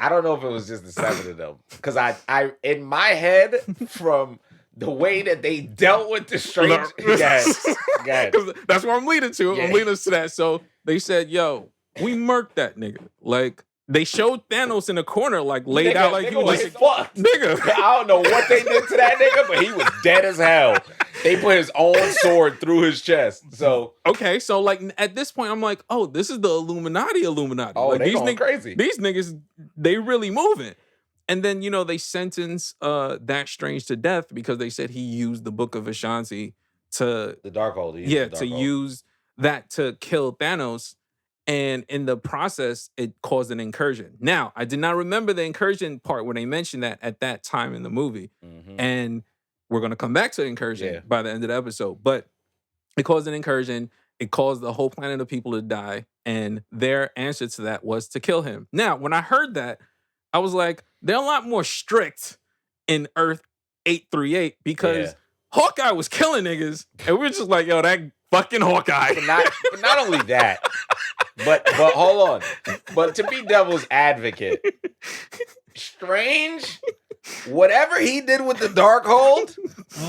I don't know if it was just the 7 of them. Because I in my head, from the way that they dealt with the strange... Yes. That's what I'm leading to. I'm leading us to that. So they said, yo, we murked that nigga. Like, they showed Thanos in the corner, like, laid out like he was fucked. Nigga. I don't know what they did to that nigga, but he was dead as hell. They put his own sword through his chest. So okay, so like at this point, I'm like, oh, this is the Illuminati. Oh, like, they going crazy. These niggas, they really moving. And then, you know, they sentence that Strange to death because they said he used the Book of Ashanti to the Darkhold. Use that to kill Thanos. And in the process, it caused an incursion. Now, I did not remember the incursion part when they mentioned that at that time in the movie. Mm-hmm. And we're going to come back to the incursion by the end of the episode. But it caused an incursion. It caused the whole planet of people to die. And their answer to that was to kill him. Now, when I heard that, I was like, they're a lot more strict in Earth 838 because Hawkeye was killing niggas. And we were just like, yo, that fucking Hawkeye. But not only that, but hold on. But to be devil's advocate, Strange, whatever he did with the Darkhold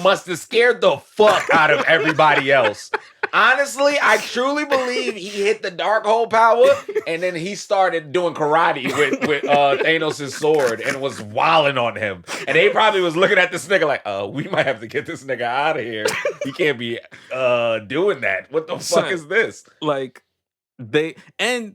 must have scared the fuck out of everybody else. Honestly, I truly believe he hit the Darkhold power and then he started doing karate with Thanos' sword and was wilding on him. And they probably was looking at this nigga like, we might have to get this nigga out of here. He can't be doing that. What the fuck is this? Like, the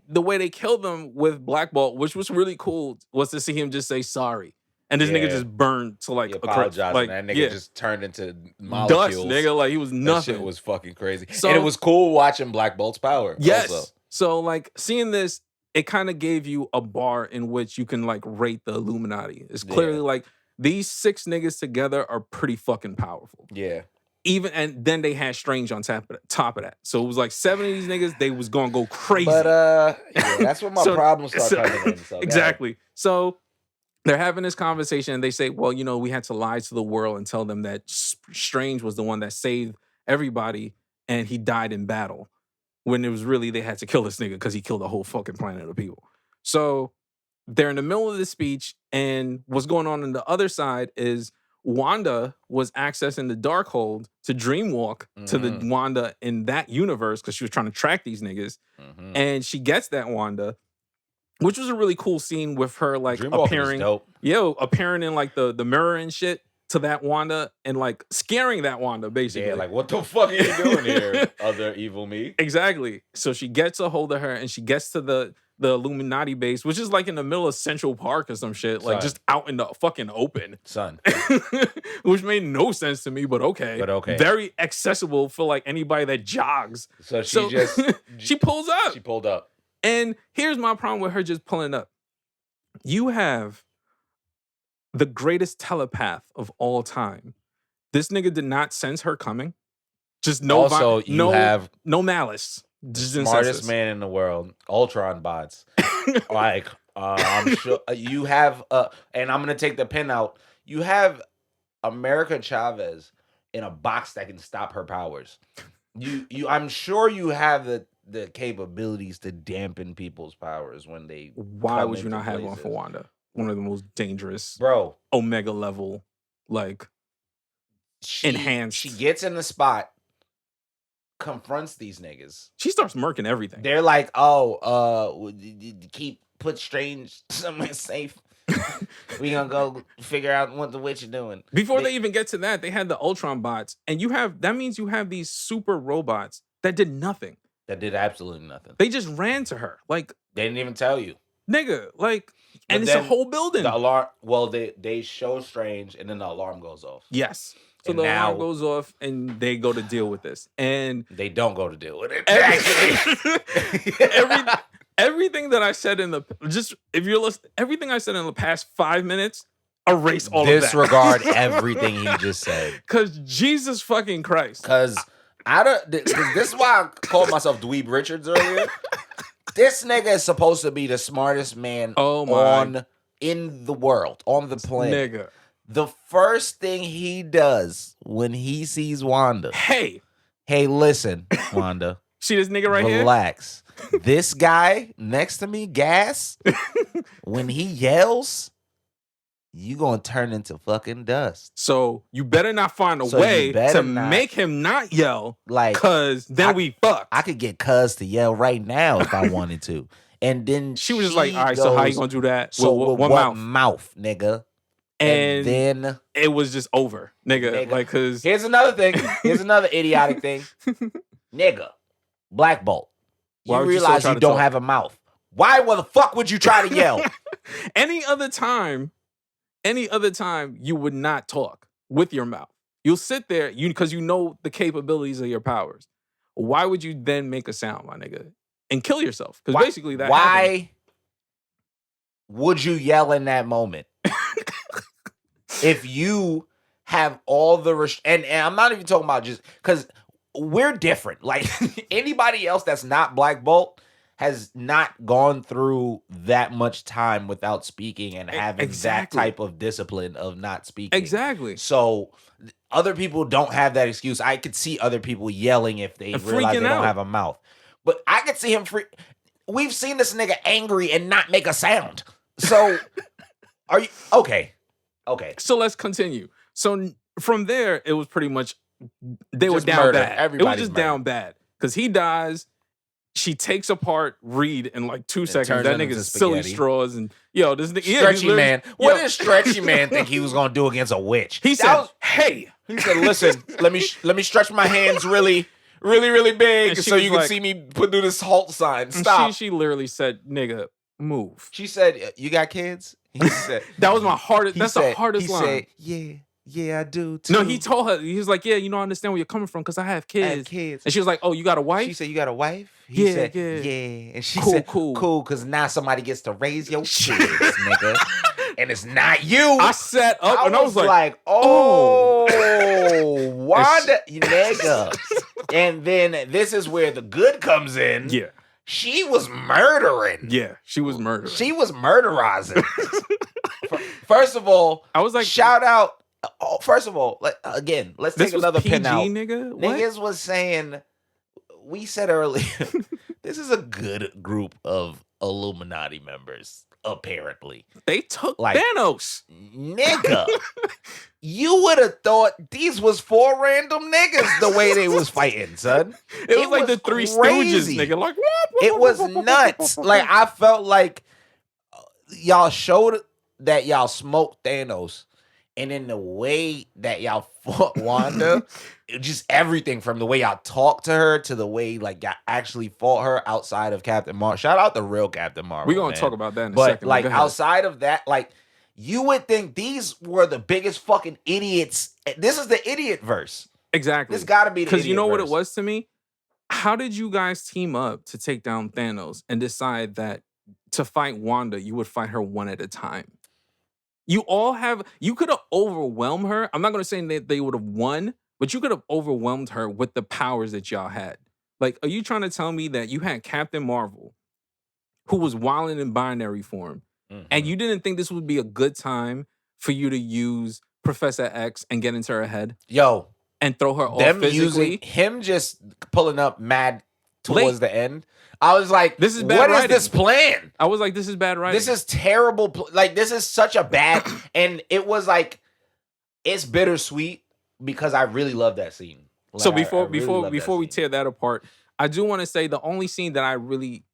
way they killed them with Black Bolt, which was really cool, was to see him just say sorry. And this nigga just burned to like apologizing. Like, that nigga just turned into molecules. Dust, nigga. Like he was nothing. That shit was fucking crazy. So, and it was cool watching Black Bolt's power. Yes. Also. So like seeing this, it kind of gave you a bar in which you can like rate the Illuminati. It's clearly like these 6 niggas together are pretty fucking powerful. Yeah. And then they had Strange on top of that. So it was like 7 of these niggas, they was gonna go crazy. But that's when my problems start coming in. So, exactly. So they're having this conversation and they say, well, you know, we had to lie to the world and tell them that Strange was the one that saved everybody and he died in battle. When it was really they had to kill this nigga because he killed the whole fucking planet of people. So they're in the middle of the speech, and what's going on the other side is Wanda was accessing the Darkhold to dreamwalk to the Wanda in that universe because she was trying to track these niggas. Mm-hmm. And she gets that Wanda, which was a really cool scene with her like appearing in like the mirror and shit to that Wanda and like scaring that Wanda basically. Yeah, like what the fuck are you doing here, other evil me? Exactly. So she gets a hold of her and she gets to the Illuminati base, which is like in the middle of Central Park or some shit, like just out in the fucking open. Son. Which made no sense to me, but okay. Very accessible for like anybody that jogs. So she pulls up. She pulled up. And here's my problem with her just pulling up. You have the greatest telepath of all time. This nigga did not sense her coming. Just no have no malice. Just smartest man in the world. Ultron bots. Like I'm sure you have and I'm gonna take the pin out. You have America Chavez in a box that can stop her powers. I'm sure you have the capabilities to dampen people's powers when they. Why would you not have one for Wanda? One of the most dangerous, Omega level, like enhanced. She gets in the spot, confronts these niggas. She starts murking everything. They're like, put Strange somewhere safe. We gonna go figure out what the witch is doing. Before they even get to that, they had the Ultron bots, and that means you have these super robots that did nothing. That did absolutely nothing. They just ran to her. Like they didn't even tell you. Nigga, like, and it's a whole building. The alarm, they show Strange, and then the alarm goes off. Yes. So the alarm goes off, and they go to deal with this. And they don't go to deal with it. Everything that I said everything I said in the past 5 minutes, erase all of that. Disregard everything he just said. Because Jesus fucking Christ. Because this is why I called myself Dweeb Richards earlier. This nigga is supposed to be the smartest man in the world, on the planet. Nigga. The first thing he does when he sees Wanda. Hey, listen, Wanda. See this nigga right here? Relax. This guy next to me, Gas, when he yells, you gonna turn into fucking dust. So you better not find a way to make him not yell, like, cause then we fucked. I could get Cuz to yell right now if I wanted to. And then she was just like, all right, so how you gonna do that? So with what mouth, nigga? And then it was just over, nigga. Like, cause here's another thing. Here's another idiotic thing. Nigga, Black Bolt. You realize you don't have a mouth. Why the fuck would you try to yell? Any other time, you would not talk with your mouth. You'll sit there, because you know the capabilities of your powers. Why would you then make a sound, my nigga, and kill yourself? Because basically that. Why would you yell in that moment? If you have all the and I'm not even talking about just because we're different. Like anybody else that's not Black Bolt has not gone through that much time without speaking and having that type of discipline of not speaking. Exactly. So other people don't have that excuse. I could see other people yelling if they realize they don't have a mouth. But I could see him We've seen this nigga angry and not make a sound. So are you okay? Okay. So let's continue. So from there, it was pretty much they were down murder. bad. Everybody's it was just down bad because he dies. She takes apart Reed in like 2 seconds. That nigga's silly straws and this nigga, Stretchy man. What did Stretchy man think he was gonna do against a witch? He said, "Hey," he said, "Listen, let me stretch my hands really big so you can see me do this halt sign. Stop." She literally said, "Nigga, move." She said, "You got kids?" He said, "That was my hardest." That's the hardest line. He said, "Yeah, I do too." No, he told her. He was like, "Yeah, I understand where you're coming from because I have kids." I have kids. And she was like, "Oh, you got a wife?" She said, "You got a wife?" He said, yeah. And she said, cool, because now somebody gets to raise your kids, nigga. And it's not you. I sat up and I was like, oh, Wanda, nigga. And then this is where the good comes in. Yeah. She was murdering. Yeah, she was murdering. She was murderizing. First of all, I was like, shout out. First of all, again, let's take another PG, pin out. Nigga? Niggas was saying, we said earlier, this is a good group of Illuminati members, apparently. They took Thanos. Nigga, you would have thought these was 4 random niggas the way they was fighting, son. It was like the Three Stooges, nigga. Like, it was nuts. Like, I felt like y'all showed that y'all smoked Thanos. And in the way that y'all fought Wanda, just everything from the way y'all talked to her to the way like y'all actually fought her outside of Captain Marvel. Shout out the real Captain Marvel. We're gonna talk about that in a but second. Like outside of that, like you would think these were the biggest fucking idiots. This is the idiot verse. Exactly. This gotta be the because you know what it was to me? How did you guys team up to take down Thanos and decide that to fight Wanda, you would fight her one at a time? You could have overwhelmed her. I'm not going to say that they would have won, but you could have overwhelmed her with the powers that y'all had. Like, are you trying to tell me that you had Captain Marvel, who was wilding in binary form, and you didn't think this would be a good time for you to use Professor X and get into her head? Yo. And throw her off physically? Him just pulling up mad towards the end. I was like, this is bad what writing. Is this plan? I was like, this is bad writing. This is terrible. Like, this is such a bad... And it was like, it's bittersweet because I really love that scene. Like, so before we tear that apart, I do want to say the only scene that I really,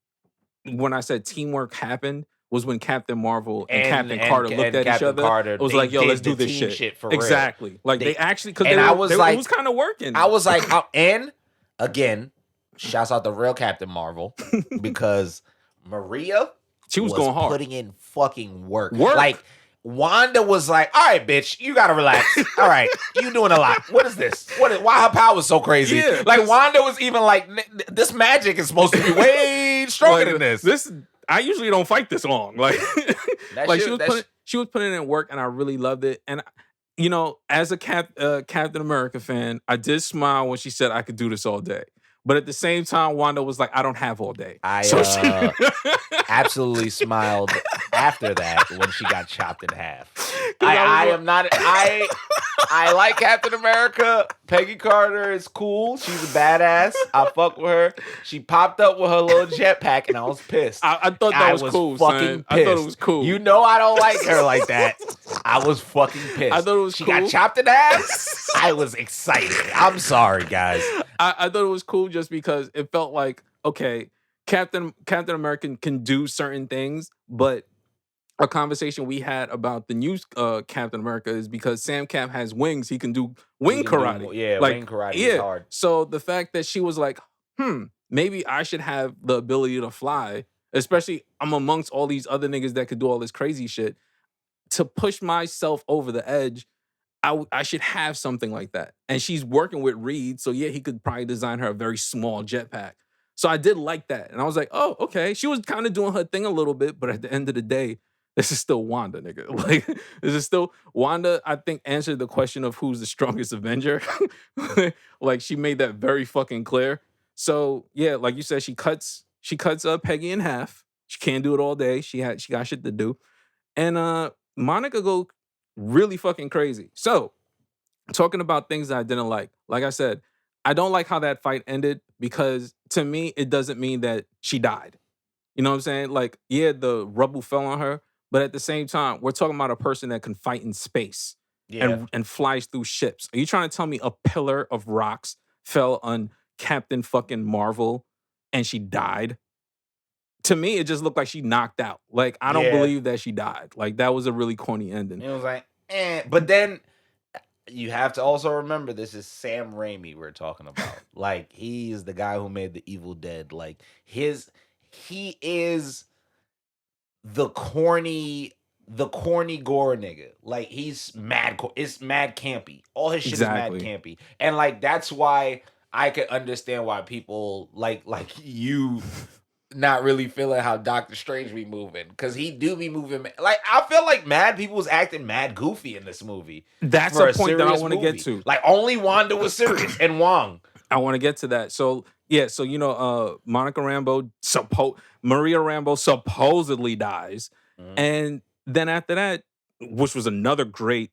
when I said teamwork happened, was when Captain Marvel and Captain Carter looked at each other. It was like, yo, let's do this shit for exactly. Real. Like, they actually... Because it was kind of working. I was like... and, again... Shouts out the real Captain Marvel because Maria she was going hard, putting in fucking work. Like Wanda was like, "All right, bitch, you gotta relax. All right, you doing a lot. What is this? Why her power is so crazy? Yeah, like Wanda was even like, this magic is supposed to be way stronger than this. I usually don't fight this long. Like, she was putting in work, and I really loved it. And as a Captain America fan, I did smile when she said I could do this all day. But at the same time, Wanda was like, I don't have all day. I absolutely smiled after that when she got chopped in half. I like Captain America, Peggy Carter is cool. She's a badass. I fuck with her. She popped up with her little jetpack, and I was pissed. I thought that was cool, fucking son. pissed. I thought it was cool. You know I don't like her like that. I was fucking pissed. I thought it was she cool. got chopped in half. I was excited. I'm sorry, guys. I thought it was cool just because it felt like, okay, Captain America can do certain things, but a conversation we had about the new Captain America is because Sam Cap has wings, he can do wing karate. Wing karate is hard. So the fact that she was like, maybe I should have the ability to fly, especially I'm amongst all these other niggas that could do all this crazy shit, to push myself over the edge, I should have something like that. And she's working with Reed, so yeah, he could probably design her a very small jetpack. So I did like that. And I was like, oh, okay. She was kind of doing her thing a little bit, but at the end of the day, this is still Wanda, nigga. Like, this is still Wanda, I think, answered the question of who's the strongest Avenger. Like, she made that very fucking clear. So, yeah, like you said, she cuts Peggy in half. She can't do it all day. She got shit to do. And Monica go really fucking crazy. So, talking about things that I didn't like I said, I don't like how that fight ended because to me, it doesn't mean that she died. You know what I'm saying? Like, yeah, the rubble fell on her, but at the same time, we're talking about a person that can fight in space and flies through ships. Are you trying to tell me a pillar of rocks fell on Captain fucking Marvel and she died? To me, it just looked like she knocked out. Like, I don't believe that she died. Like, that was a really corny ending. It was like, But then you have to also remember this is Sam Raimi we're talking about. Like, he's the guy who made the Evil Dead. Like, he is the corny gore nigga. Like, he's mad. It's mad campy. All his shit is mad campy. And like, that's why I could understand why people like you not really feeling how Doctor Strange be moving, because he do be moving. Like, I feel like mad people was acting mad goofy in this movie. That's a point that I want to get to. Like, only Wanda was serious and Wong. I want to get to that. So yeah, so you know, Maria Rambeau supposedly dies, and then after that, which was another great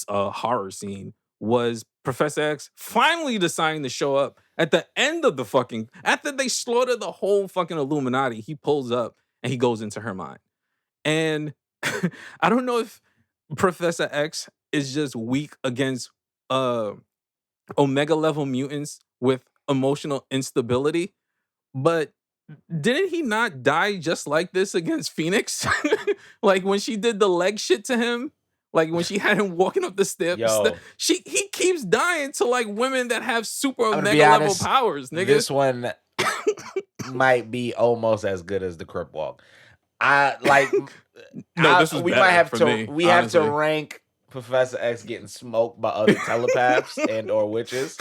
horror scene, was Professor X finally deciding to show up at the end of the fucking, after they slaughtered the whole fucking Illuminati. He pulls up and he goes into her mind, and I don't know if Professor X is just weak against Omega level mutants with emotional instability, but didn't he not die just like this against Phoenix? Like, when she did the leg shit to him, like when she had him walking up the steps, he keeps dying to like women that have super Omega level powers, nigga. This one might be almost as good as the Crip Walk. We have to rank Professor X getting smoked by other telepaths and or witches.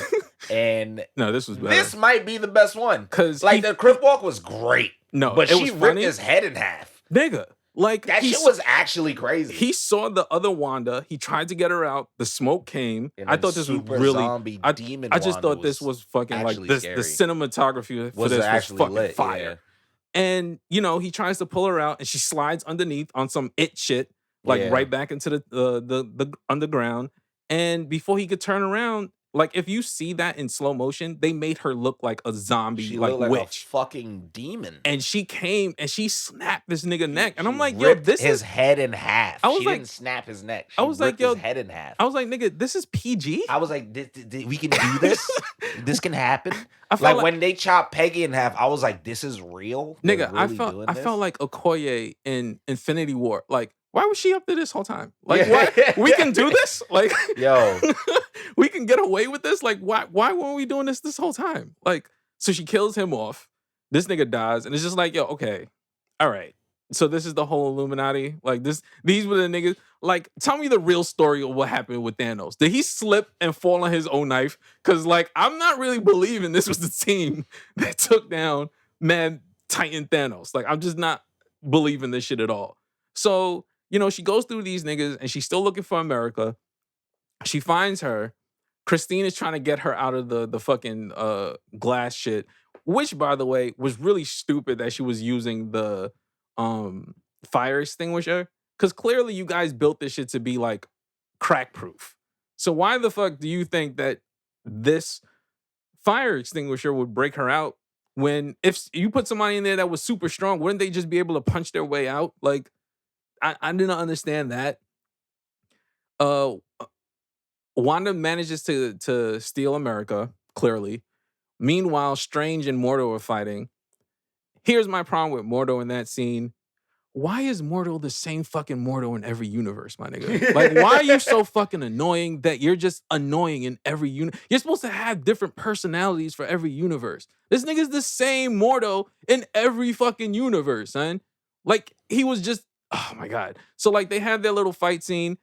And no, this was better. This might be the best one. Because like the Crip Walk was great. No, but she ripped his head in half. Nigga. Like, that shit was actually crazy. He saw the other Wanda. He tried to get her out. The smoke came. I thought this was really. I just thought this was fucking like this. The cinematography for this was fucking lit, fire. Yeah. And you know, he tries to pull her out, and she slides underneath on some shit, like right back into the underground. And before he could turn around, like, if you see that in slow motion, they made her look like a zombie, she like looked witch, a fucking demon. And she came and she snapped this nigga neck, and I'm like, yo, this his head in half. She didn't snap his neck. She ripped his head in half. I was like, nigga, this is PG. I was like, we can do this. This can happen. Like when they chopped Peggy in half, I was like, this is real. Nigga, I felt like Okoye in Infinity War. Like, why was she up there this whole time? Like, what? We can do this? Like, yo, we can get away with this? Like, why weren't we doing this whole time? Like, so she kills him off. This nigga dies, and it's just like, yo, okay, all right. So this is the whole Illuminati. Like, these were the niggas. Like, tell me the real story of what happened with Thanos. Did he slip and fall on his own knife? Because, like, I'm not really believing this was the team that took down Mad Titan Thanos. Like, I'm just not believing this shit at all. So, you know, she goes through these niggas, and she's still looking for America. She finds her. Christine is trying to get her out of the fucking glass shit, which, by the way, was really stupid that she was using the fire extinguisher, because clearly you guys built this shit to be like crack proof. So why the fuck do you think that this fire extinguisher would break her out. When if you put somebody in there that was super strong, wouldn't they just be able to punch their way out? Like, I didn't understand that. Uh, Wanda manages to steal America, clearly. Meanwhile, Strange and Mordo are fighting. Here's my problem with Mordo in that scene. Why is Mordo the same fucking Mordo in every universe, my nigga? Like, why are you so fucking annoying that you're just annoying in every You're supposed to have different personalities for every universe. This nigga's the same Mordo in every fucking universe, son. Like, he was just, oh my God. So, like, they have their little fight scene.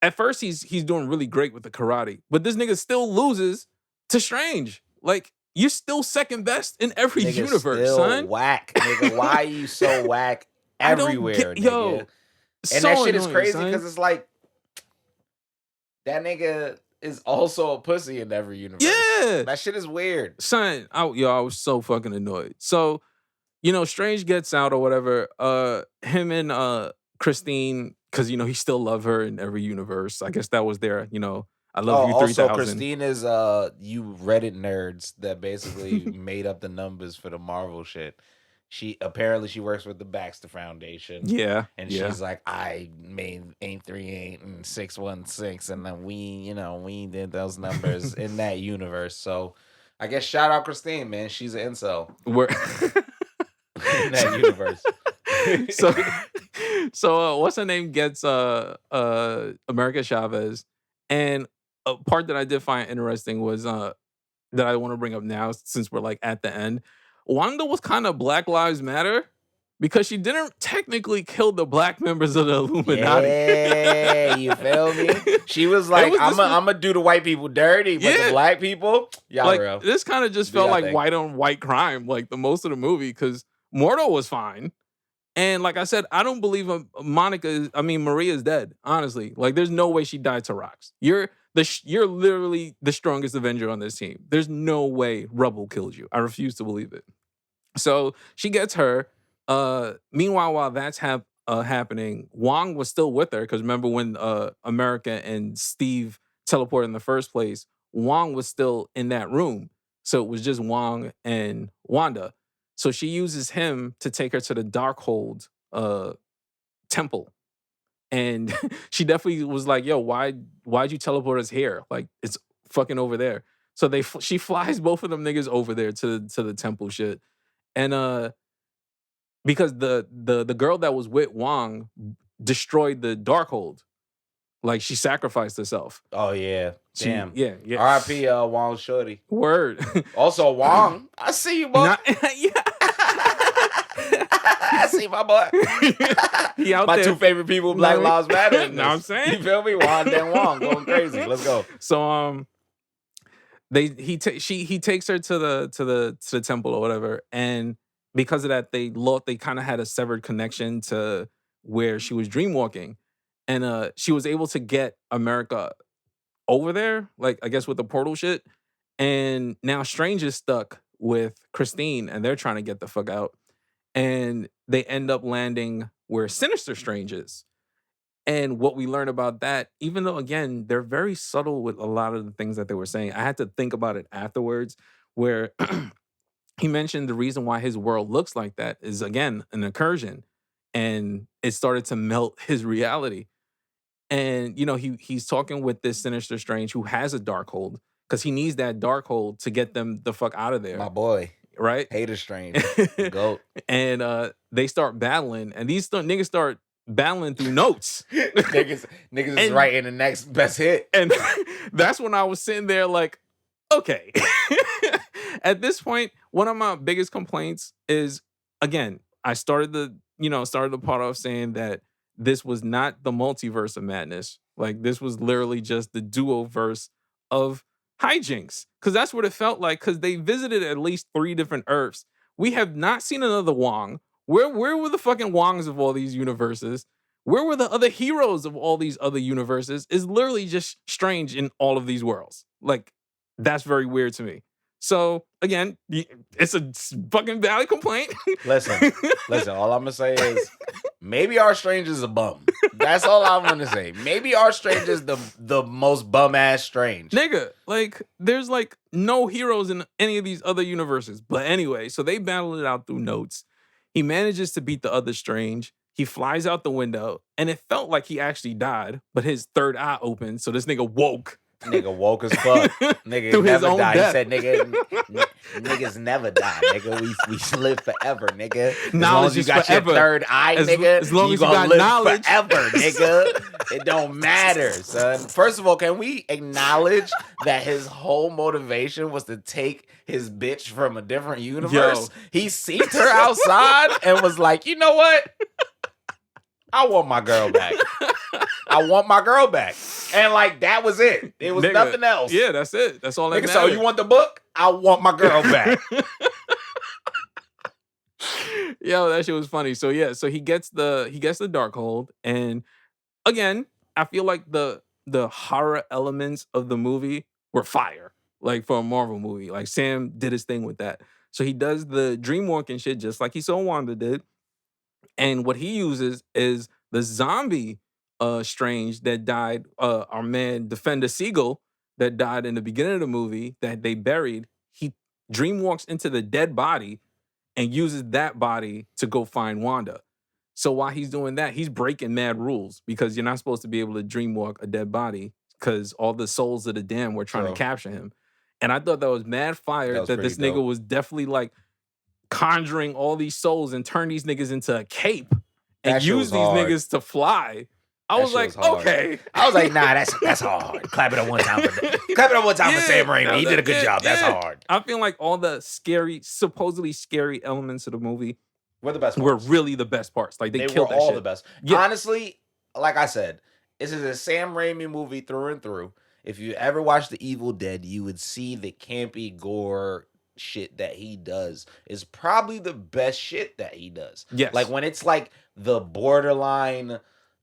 At first, he's doing really great with the karate, but this nigga still loses to Strange. Like, you're still second best in every Nigga universe, still son. whack, nigga. Why are you so whack everywhere, nigga? Yo, and so that shit is annoying, crazy son. because it's like that nigga is also a pussy in every universe. Yeah, that shit is weird, son. I was so fucking annoyed. So, Strange gets out or whatever. Him and Christine, because he still love her in every universe. I guess that was their, I love you 3000. Also, Christine is you Reddit nerds that basically made up the numbers for the Marvel shit. She works with the Baxter Foundation. Yeah. And yeah. she's like, I made 838 and 616, and then we did those numbers in that universe. So I guess shout out Christine, man. She's an incel. In that universe. So what's her name gets America Chavez, and a part that I did find interesting was that I want to bring up now since we're like at the end. Wanda was kind of Black Lives Matter because she didn't technically kill the black members of the Illuminati. Yeah, you feel me? She was like, I'm gonna do the white people dirty, but the black people, y'all like, real. This kind of just felt like white on white crime, like the most of the movie, because Mordo was fine. And like I said, I don't believe Maria is dead, honestly. Like, there's no way she died to rocks. You're literally the strongest Avenger on this team. There's no way Rubble killed you. I refuse to believe it. So she gets her. Meanwhile, while that's happening, Wong was still with her, because remember when America and Steve teleported in the first place, Wong was still in that room. So it was just Wong and Wanda. So she uses him to take her to the Darkhold temple. And she definitely was like, yo, why'd you teleport us here? Like, it's fucking over there. So she flies both of them niggas over there to the temple shit. And because the girl that was with Wong destroyed the Darkhold. Like, she sacrificed herself. Oh yeah. Damn. Yeah. R.I.P. Wong Shorty. Word. Also, Wong, I see you, boy. I see my boy. He out my there. Two favorite people, Black Lives Matter. Know what I'm saying? You feel me? Wong and Wong going crazy. Let's go. So he takes her to the temple or whatever, and because of that, they kind of had a severed connection to where she was dreamwalking, and she was able to get America over there, like, I guess with the portal shit, and now Strange is stuck with Christine, and they're trying to get the fuck out, and they end up landing where Sinister Strange is. And what we learn about that, even though, again, they're very subtle with a lot of the things that they were saying, I had to think about it afterwards, where he mentioned the reason why his world looks like that is, again, an incursion. And it started to melt his reality. And, he's talking with this Sinister Strange who has a Darkhold, because he needs that Darkhold to get them the fuck out of there. My boy. Right? Hater Strange. Goat. And they start battling, and these niggas start battling through notes. niggas is writing the next best hit. And that's when I was sitting there like, okay. At this point, one of my biggest complaints is, again, I started the part off saying that this was not the multiverse of madness. Like, this was literally just the duo-verse of hijinks. Because that's what it felt like, because they visited at least 3 different Earths. We have not seen another Wong. Where were the fucking Wongs of all these universes? Where were the other heroes of all these other universes? It's literally just Strange in all of these worlds. Like, that's very weird to me. So again, it's a fucking valid complaint. Listen. All I'm gonna say is maybe our Strange is a bum. That's all I'm gonna say. Maybe our Strange is the most bum ass Strange. Nigga, like there's like no heroes in any of these other universes. But anyway, so they battle it out through notes. He manages to beat the other Strange. He flies out the window, and it felt like he actually died, but his third eye opened, so this nigga woke. Nigga woke as fuck. Nigga Through his never own died. death. He said, niggas never die, nigga. We live forever, nigga. As long Knowledge as you is got forever. your third eye, nigga, as long you as you gonna got live knowledge. forever, nigga. It don't matter, son. First of all, can we acknowledge that his whole motivation was to take his bitch from a different universe? He seen her outside and was like, you know what? I want my girl back. And like that was it. It was nothing else. Yeah, that's it. That's all that Nigga, mattered. so you want the book? I want my girl back. Yo, that shit was funny. So yeah, so he gets the Darkhold, and again, I feel like the horror elements of the movie were fire. Like for a Marvel movie. Like Sam did his thing with that. So he does the dream walking shit just like he saw Wanda did. And what he uses is the zombie Strange that died, our man Defender Siegel that died in the beginning of the movie that they buried. He dream walks into the dead body and uses that body to go find Wanda. So while he's doing that, he's breaking mad rules because you're not supposed to be able to dream walk a dead body because all the souls of the damned were trying to capture him. And I thought that was mad fire that this nigga was definitely like conjuring all these souls and turn these niggas into a cape and use these niggas to fly. I was like, okay. I was like, nah, that's hard. Clap it up one time for Sam Raimi. He did a good job. That's hard. I feel like all the supposedly scary elements of the movie were the best parts. Were really the best parts. Like they killed were that all shit. the best. Yeah. Honestly, like I said, this is a Sam Raimi movie through and through. If you ever watched The Evil Dead, you would see the campy gore shit that he does is probably the best shit that he does. Yes. Like when it's like the borderline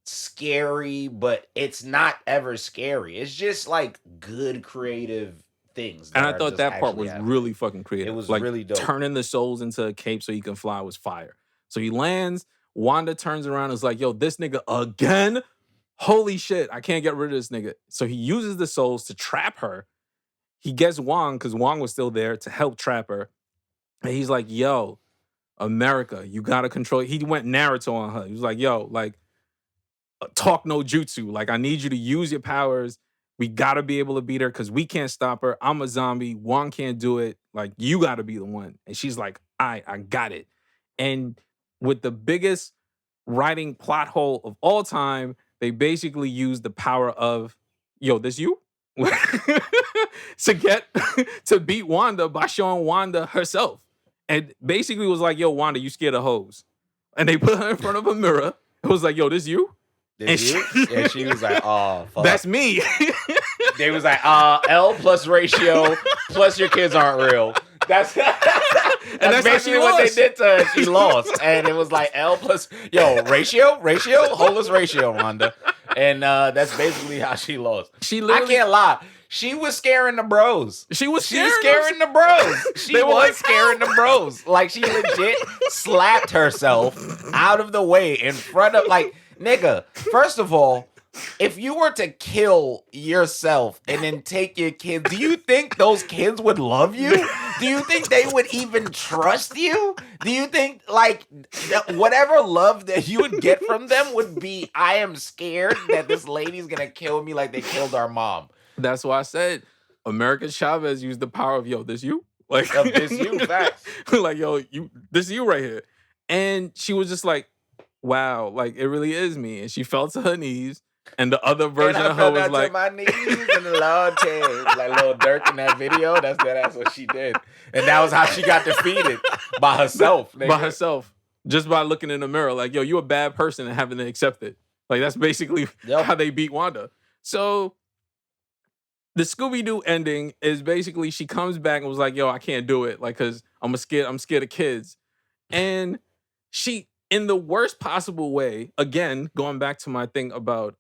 scary, but it's not ever scary. It's just like good creative things. And I thought that part was really fucking creative. It was like, really dope. Turning the souls into a cape so he can fly was fire. So he lands, Wanda turns around and is like, yo, this nigga again? Holy shit, I can't get rid of this nigga. So he uses the souls to trap her. He gets Wong, because Wong was still there, to help trap her. And he's like, yo, America, you gotta control. He went Naruto on her. He was like, yo, like, talk no jutsu. Like, I need you to use your powers. We gotta be able to beat her because we can't stop her. I'm a zombie. Wong can't do it. Like, you gotta be the one. And she's like, I got it. And with the biggest writing plot hole of all time, they basically used the power of, yo, this you? to beat Wanda by showing Wanda herself. And basically was like, yo, Wanda, you scared of hoes. And they put her in front of a mirror. It was like, yo, this you? And she was like, oh, fuck. That's me. They was like, L plus ratio plus your kids aren't real. That's basically what they did to her. She lost. And it was like L plus, ratio, hold us ratio, Wanda. And that's basically how she lost. I can't lie. She was scaring the bros. She was scaring the bros. She was scaring the bros. Like, she legit slapped herself out of the way in front of, like, nigga, first of all, if you were to kill yourself and then take your kids, do you think those kids would love you? Do you think they would even trust you? Do you think, like, whatever love that you would get from them would be, I am scared that this lady's gonna kill me like they killed our mom? That's why I said America Chavez used the power of, yo, this you? Like, of this you, facts. Like, yo, this you right here. And she was just like, wow, like, it really is me. And she fell to her knees. And the other version of her was like, to my knees and the Lord came. Like Lil Durk in that video. That's what she did. And that was how she got defeated by herself. Nigga. By herself. Just by looking in the mirror. Like, yo, you a bad person and having to accept it. Like, that's basically how they beat Wanda. So the Scooby-Doo ending is basically she comes back and was like, yo, I can't do it. Like, cause I'm scared of kids. And she, in the worst possible way, again, going back to my thing about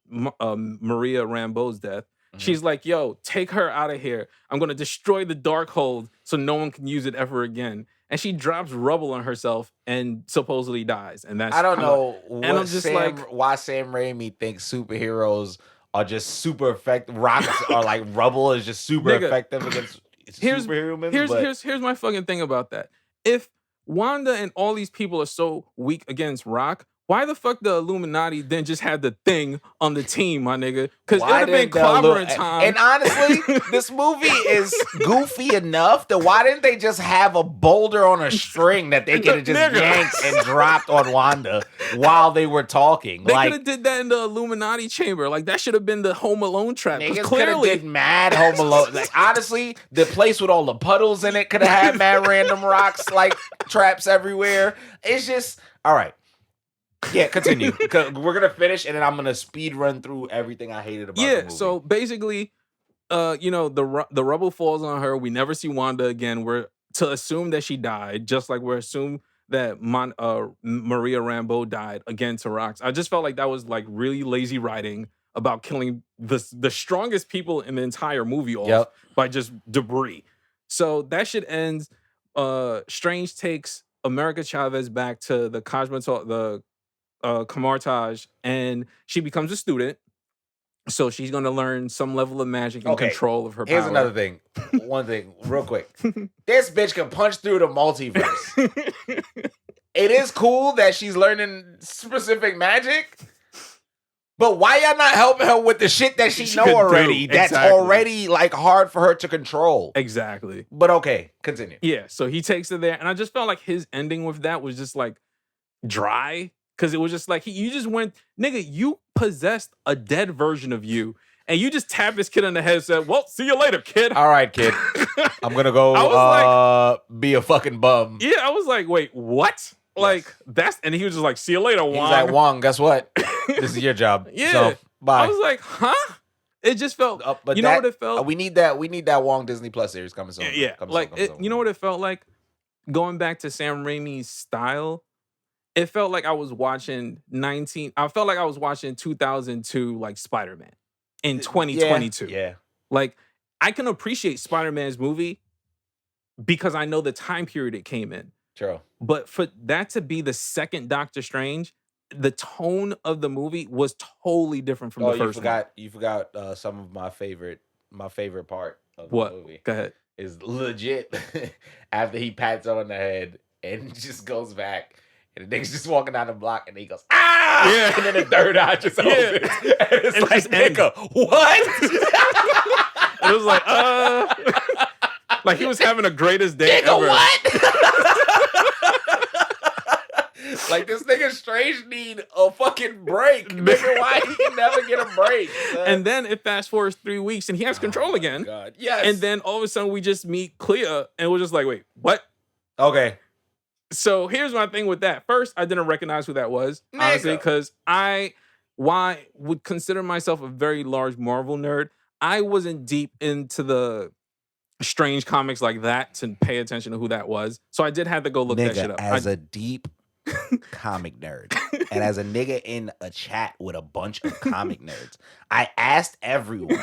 Maria Rambeau's death, She's like, yo, take her out of here. I'm going to destroy the Darkhold so no one can use it ever again. And she drops rubble on herself and supposedly dies. And that's I don't kinda, know and I'm just why Sam Raimi thinks superheroes are just super effective. Rocks are like rubble is just super effective against superhumans. Here's my fucking thing about that. If Wanda and all these people are so weak against Rock, why the fuck the Illuminati then just had the Thing on the team, my nigga? Because it would have been clobbering time. And honestly, this movie is goofy enough that why didn't they just have a boulder on a string that they could have just yanked and dropped on Wanda while they were talking? They could have did that in the Illuminati chamber. Like, that should have been the Home Alone trap. Niggas could have did mad Home Alone. Like, honestly, the place with all the puddles in it could have had mad random rocks, like traps everywhere. It's just, all right. Yeah, continue. We're gonna finish, and then I'm gonna speed run through everything I hated about the movie. So basically, the rubble falls on her. We never see Wanda again. We're to assume that she died, just like we're assumed that Maria Rambeau died again to Rocks. I just felt like that was like really lazy writing about killing the strongest people in the entire movie off by just debris. So that shit ends. Strange takes America Chavez back to the Camartage, and she becomes a student. So she's going to learn some level of magic and control of her power. Here's another thing. One thing, real quick. This bitch can punch through the multiverse. It is cool that she's learning specific magic, but why y'all not helping her with the shit that she know already? That's already like hard for her to control. Exactly. But okay, continue. Yeah, so he takes her there, and I just felt like his ending with that was just like dry. Because it was just like, you just went, nigga, you possessed a dead version of you. And you just tapped this kid on the head and said, well, see you later, kid. All right, kid. I'm going to go be a fucking bum. Yeah, I was like, wait, what? Like, and he was just like, see you later, Wong. He's like, Wong, guess what? This is your job. Yeah. So, bye. I was like, huh? It just felt, but know what it felt? We need that Wong Disney Plus series coming soon. Yeah, you know what it felt like? Going back to Sam Raimi's style, it felt like I was watching 2002 like Spider-Man in 2022. Yeah. Like, I can appreciate Spider-Man's movie because I know the time period it came in. True. But for that to be the second Doctor Strange, the tone of the movie was totally different from the first one. You forgot some of my favorite part of the movie. Go ahead. Is legit after he pats her on the head and just goes back. And the nigga's just walking down the block, and he goes, ah! Yeah. And then the third eye just opens. And it's like, nigga, what? It was like, like he was having the greatest day nigga, ever. What? Like, this nigga Strange need a fucking break. Nigga, why he can never get a break? And then it fast forwards 3 weeks, and he has control again. God. Yes. And then all of a sudden, we just meet Clea, and we're just like, wait, what? Okay. So here's my thing with that. First, I didn't recognize who that was, honestly, because I would consider myself a very large Marvel nerd. I wasn't deep into the Strange comics like that to pay attention to who that was. So I did have to go look that shit up. As a deep comic nerd, and as a nigga in a chat with a bunch of comic nerds, I asked everyone,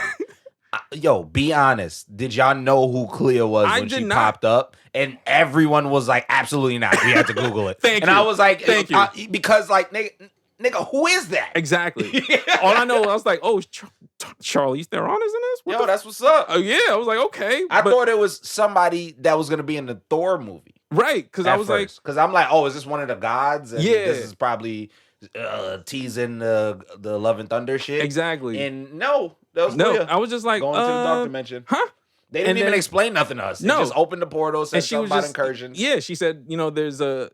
yo, be honest. Did y'all know who Clea was when she popped up? And everyone was like, absolutely not. We had to Google it. Thank you. I was like, thank you. Because like, nigga, who is that? Exactly. All I know, I was like, oh, Charlize Theron is in this? Yo, that's what's up. Oh, yeah. I was like, okay. I thought it was somebody that was going to be in the Thor movie. Right. Because I was like. Because I'm like, oh, is this one of the gods? And this is probably teasing the Love and Thunder shit. Exactly. And no, that was Clea. I was just like, going to the dark dimension. Huh? They didn't even explain nothing to us. They just opened the portal, said something about incursions. Yeah, she said, there's an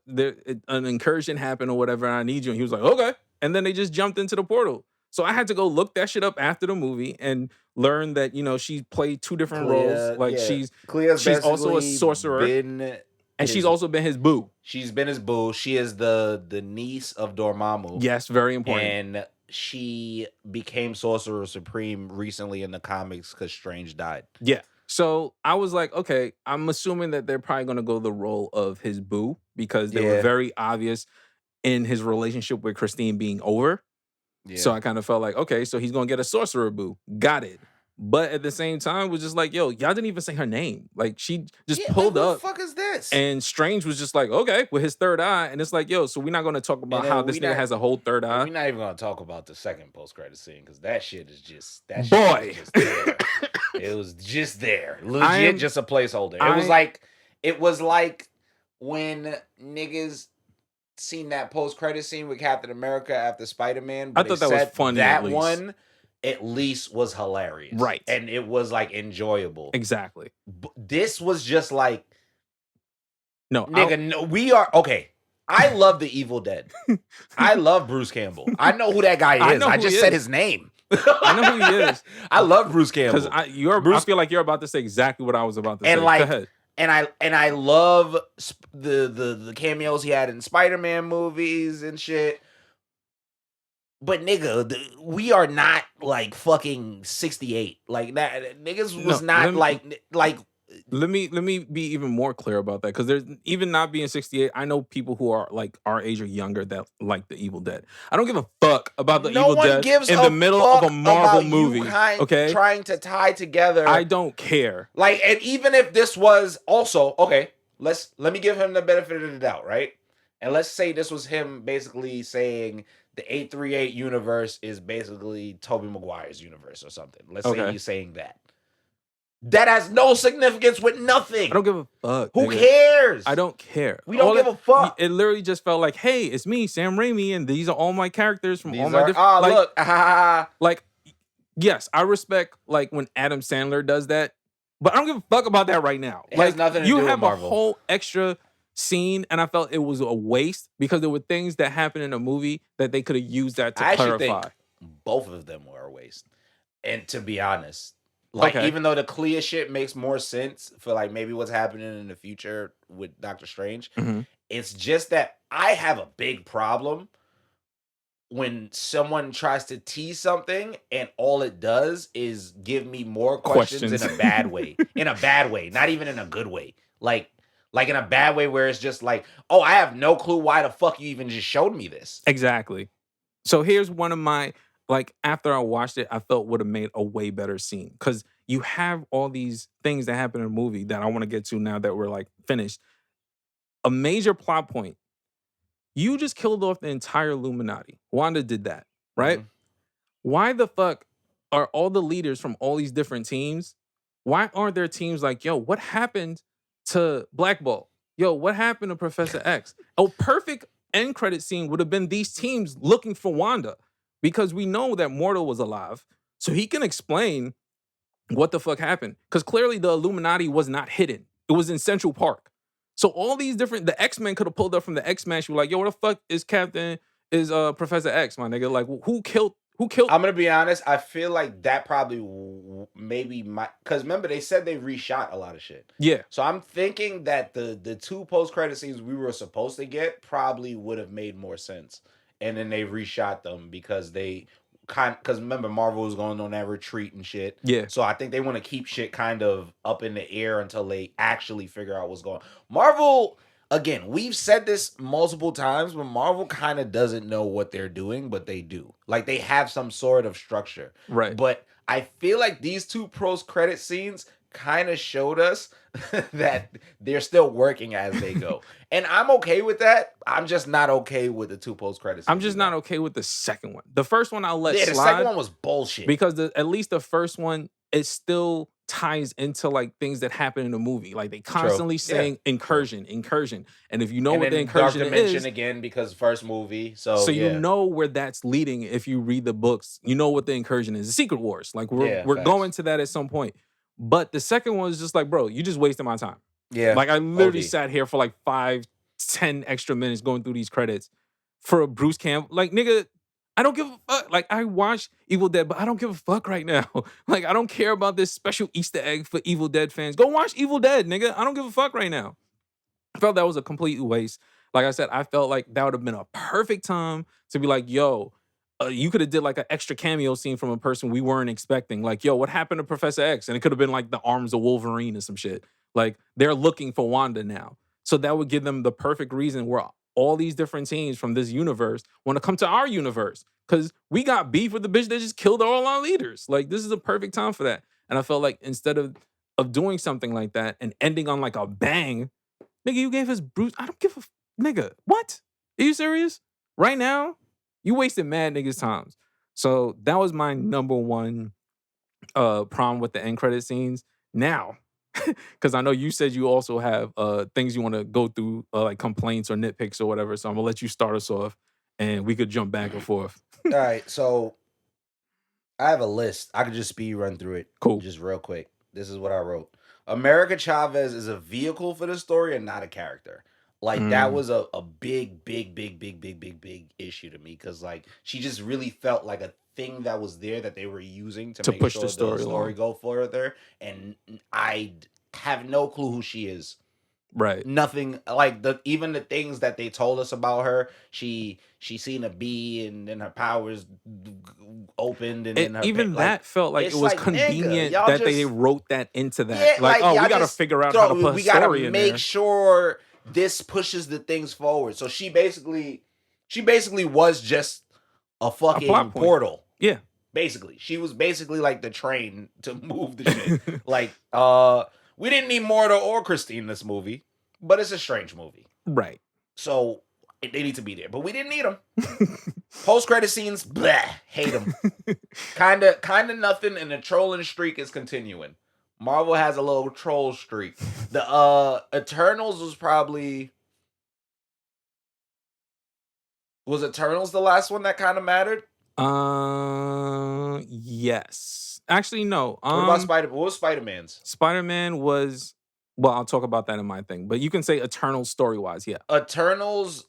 incursion happened or whatever, and I need you. And he was like, okay. And then they just jumped into the portal. So I had to go look that shit up after the movie and learn that, she played two different roles. Like she's also a sorcerer. And she's also been his boo. She's been his boo. She is the niece of Dormammu. Yes, very important. And she became Sorcerer Supreme recently in the comics because Strange died. Yeah. So I was like, okay, I'm assuming that they're probably going to go the role of his boo because they were very obvious in his relationship with Christine being over. Yeah. So I kind of felt like, okay, so he's going to get a sorcerer boo. Got it. But at the same time, was just like, yo, y'all didn't even say her name. Like, she just Yeah, pulled like, what up. the fuck is this? And Strange was just like, okay, with his third eye. And it's like, yo, so we're not going to talk about how this nigga has a whole third eye. We're not even going to talk about the second post-credit scene because that shit is just, Boy. shit was just there. It was just there. Legit, just a placeholder. It was like when niggas seen that post-credit scene with Captain America after Spider-Man. I thought that was funny. That one at least was hilarious. Right. And it was like enjoyable. Exactly. This was just like, no, nigga, no, we are, okay. I love the Evil Dead. I love Bruce Campbell. I know who that guy is. I just said his name. I know who he is. I love Bruce Campbell. Because I feel like you're about to say exactly what I was about to say. Like, go ahead. And I love the cameos he had in Spider-Man movies and shit. But nigga, we are not like fucking 68. Like that niggas was not like let me be even more clear about that, because there's even not being 68. I know people who are like our age or younger that like the Evil Dead. I don't give a fuck about the Evil Dead in the middle of a Marvel movie. Okay, trying to tie together. I don't care. Like, and even if this was also okay, let me give him the benefit of the doubt, right? And let's say this was him basically saying the 838 universe is basically Tobey Maguire's universe or something. Let's say he's saying that. That has no significance with nothing. I don't give a fuck. Who cares? I don't care. We don't give a fuck. It literally just felt like, hey, it's me, Sam Raimi, and these are all my characters from all my different. Like, yes, I respect like when Adam Sandler does that, but I don't give a fuck about that right now. It has nothing to do with Marvel. You have a whole extra scene, and I felt it was a waste because there were things that happened in a movie that they could have used that to clarify. Think both of them were a waste. And to be honest, like, even though the Clea shit makes more sense for like maybe what's happening in the future with Doctor Strange, it's just that I have a big problem when someone tries to tease something and all it does is give me more questions. In a bad way. In a bad way, not even in a good way. Like in a bad way where it's just like, oh, I have no clue why the fuck you even just showed me this. Exactly. So here's one of my, like, after I watched it, I felt would have made a way better scene. Because you have all these things that happen in a movie that I want to get to now that we're, like, finished. A major plot point. You just killed off the entire Illuminati. Wanda did that, right? Why the fuck are all the leaders from all these different teams, why aren't there teams like, yo, what happened to Black Bolt? Yo, what happened to Professor X? A perfect end credit scene would have been these teams looking for Wanda. Because we know that Mortal was alive, so he can explain what the fuck happened. Because clearly the Illuminati was not hidden. It was in Central Park. So all these the X-Men could have pulled up from the X-Men. She was like, yo, what the fuck is Professor X, my nigga? Like, who killed? I'm going to be honest. I feel like that probably maybe might, because remember they said they reshot a lot of shit. Yeah. So I'm thinking that the two post-credit scenes we were supposed to get probably would have made more sense. And then they reshot them because because remember Marvel was going on that retreat and shit. Yeah. So I think they want to keep shit kind of up in the air until they actually figure out what's going on. Marvel, again, we've said this multiple times, but Marvel kind of doesn't know what they're doing, but they do. Like, they have some sort of structure. Right. But I feel like these two post-credit scenes kind of showed us that they're still working as they go. And I'm okay with that. I'm just not okay with the two post-credit scenes. I'm just not okay with the second one. The first one I'll let slide. The second one was bullshit. Because at least the first one, it still ties into like things that happen in the movie. Like they constantly saying incursion. And if you know what the incursion Dark Dimension again, because first movie. So you know where that's leading if you read the books. You know what the incursion is. The Secret Wars. Like we're going to that at some point. But the second one is just like, bro, you just wasted my time. Yeah. Like I literally sat here for like 5-10 extra minutes going through these credits for a Bruce Campbell. Like, nigga, I don't give a fuck. Like, I watched Evil Dead, but I don't give a fuck right now. Like, I don't care about this special Easter egg for Evil Dead fans. Go watch Evil Dead, nigga. I don't give a fuck right now. I felt that was a complete waste. Like I said, I felt like that would have been a perfect time to be like, yo, you could have did like an extra cameo scene from a person we weren't expecting. Like, yo, what happened to Professor X? And it could have been like the arms of Wolverine or some shit. Like, they're looking for Wanda now. So that would give them the perfect reason where all these different teams from this universe want to come to our universe. Because we got beef with the bitch that just killed all our leaders. Like, this is a perfect time for that. And I felt like instead of doing something like that and ending on like a bang, nigga, you gave us Bruce. I don't give a nigga. What? Are you serious? Right now, you wasted mad niggas' times. So that was my number one problem with the end credit scenes. Now, because I know you said you also have things you want to go through, like complaints or nitpicks or whatever. So I'm gonna let you start us off, and we could jump back and forth. All right, so I have a list. I could just speed run through it. Cool. Just real quick. This is what I wrote. America Chavez is a vehicle for the story and not a character. Like that was a big issue to me because like she just really felt like a thing that was there that they were using to make push sure the story go further. And I have no clue who she is. Right. Nothing like even the things that they told us about her. She seen a bee and then her powers opened and then her even that felt like it was like, convenient nigga, that they wrote that into that. Yeah, like, oh, we y'all gotta just figure out how to put a story in there. make sure this pushes the things forward. So she basically was just a fucking plot point. portal. Yeah. Basically. She was basically like the train to move the shit. Like, we didn't need Morta or Christine in this movie, but it's a Strange movie. Right. So they need to be there, but we didn't need them. Post-credit scenes, bleh, hate them. Kinda nothing, and the trolling streak is continuing. Marvel has a little troll streak. The Eternals was probably... Was Eternals the last one that kind of mattered? Yes. Actually, no. What about Spider? What was Spider-Man's? Spider-Man was... Well, I'll talk about that in my thing. But you can say Eternals story-wise, yeah. Eternals,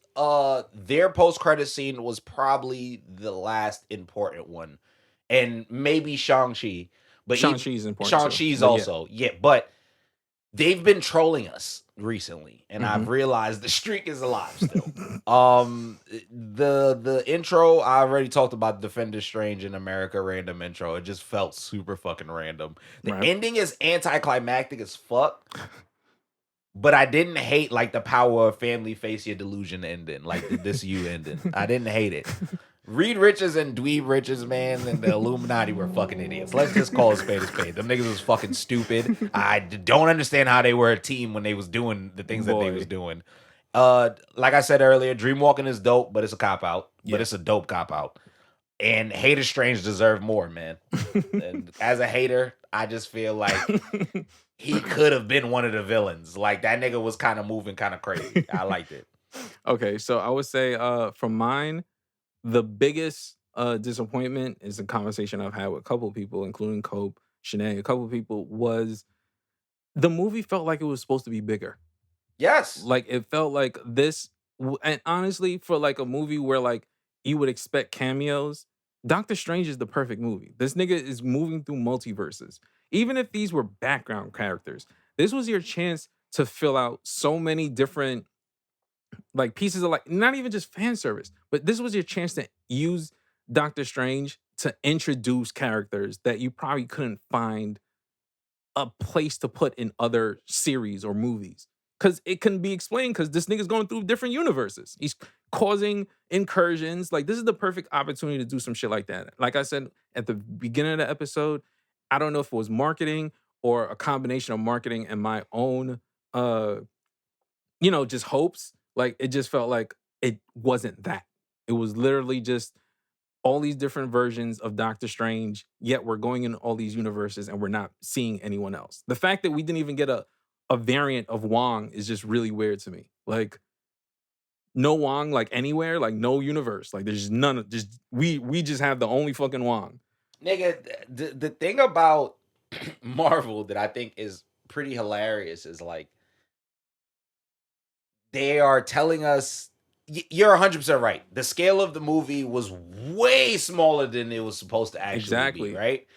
their post-credit scene was probably the last important one. And maybe Shang-Chi. But Shang-Chi's important. Shang-Chi's also. Yeah, but they've been trolling us recently. And I've realized the streak is alive still. The intro, I already talked about Defender Strange in America random intro. It just felt super fucking random. The ending is anticlimactic as fuck. But I didn't hate like the power of family face your delusion ending, like this you ending. I didn't hate it. Reed Richards and Dweeb Richards, man, and the Illuminati were fucking idiots. Let's just call a spade a spade. Them niggas was fucking stupid. I don't understand how they were a team when they was doing the things that they was doing. Like I said earlier, Dreamwalking is dope, but it's a cop-out. But it's a dope cop-out. And Hater Strange deserve more, man. And as a hater, I just feel like he could have been one of the villains. Like, that nigga was kind of moving kind of crazy. I liked it. Okay, so I would say from mine, the biggest disappointment is a conversation I've had with a couple of people, including Cope, Shanae, a couple of people, was the movie felt like it was supposed to be bigger. Yes. Like, it felt like this, and honestly, for like a movie where like you would expect cameos, Doctor Strange is the perfect movie. This nigga is moving through multiverses. Even if these were background characters, this was your chance to fill out so many different like pieces of like not even just fan service, but this was your chance to use Doctor Strange to introduce characters that you probably couldn't find a place to put in other series or movies. Cause it can be explained because this nigga's going through different universes. He's causing incursions. Like, this is the perfect opportunity to do some shit like that. Like I said at the beginning of the episode, I don't know if it was marketing or a combination of marketing and my own just hopes. Like, it just felt like it wasn't that. It was literally just all these different versions of Doctor Strange, yet we're going in all these universes and we're not seeing anyone else. The fact that we didn't even get a variant of Wong is just really weird to me. Like, no Wong, like anywhere, like no universe. Like, there's none of just we just have the only fucking Wong. Nigga, the thing about Marvel that I think is pretty hilarious is like they are telling us you're 100% right. The scale of the movie was way smaller than it was supposed to actually be, right?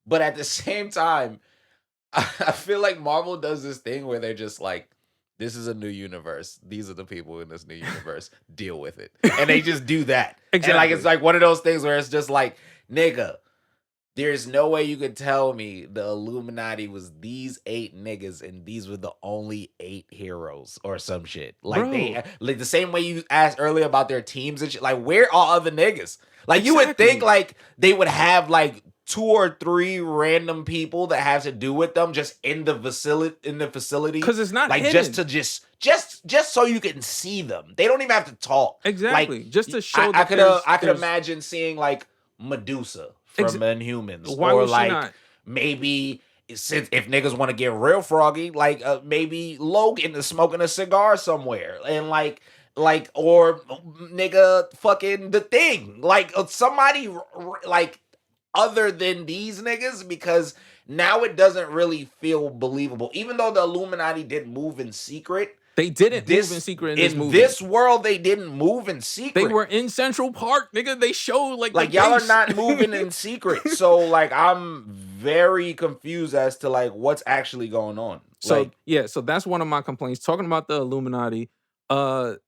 But at the same time, I feel like Marvel does this thing where they're just like, this is a new universe. These are the people in this new universe. Deal with it. And they just do that. Exactly. And like, it's like one of those things where it's just like, nigga, there's no way you could tell me the Illuminati was these 8 niggas and these were the only 8 heroes or some shit. Like Bro. like the same way you asked earlier about their teams and shit. Like, where are other niggas? Like, you would think like they would have like 2 or 3 random people that have to do with them just in the facility. Because it's not like hidden. just so you can see them. They don't even have to talk. Exactly. Like, just to show I could imagine seeing like Medusa from Inhumans, Why or would she like not? maybe since if niggas want to get real froggy, like maybe Logan is smoking a cigar somewhere, and like or nigga fucking the Thing, like somebody like other than these niggas, because now it doesn't really feel believable. Even though the Illuminati did move in secret, They didn't move in secret in this movie. In this world, they didn't move in secret. They were in Central Park, nigga. They showed like y'all are not moving in secret. So like I'm very confused as to like what's actually going on. So like, yeah, so that's one of my complaints. Talking about the Illuminati, the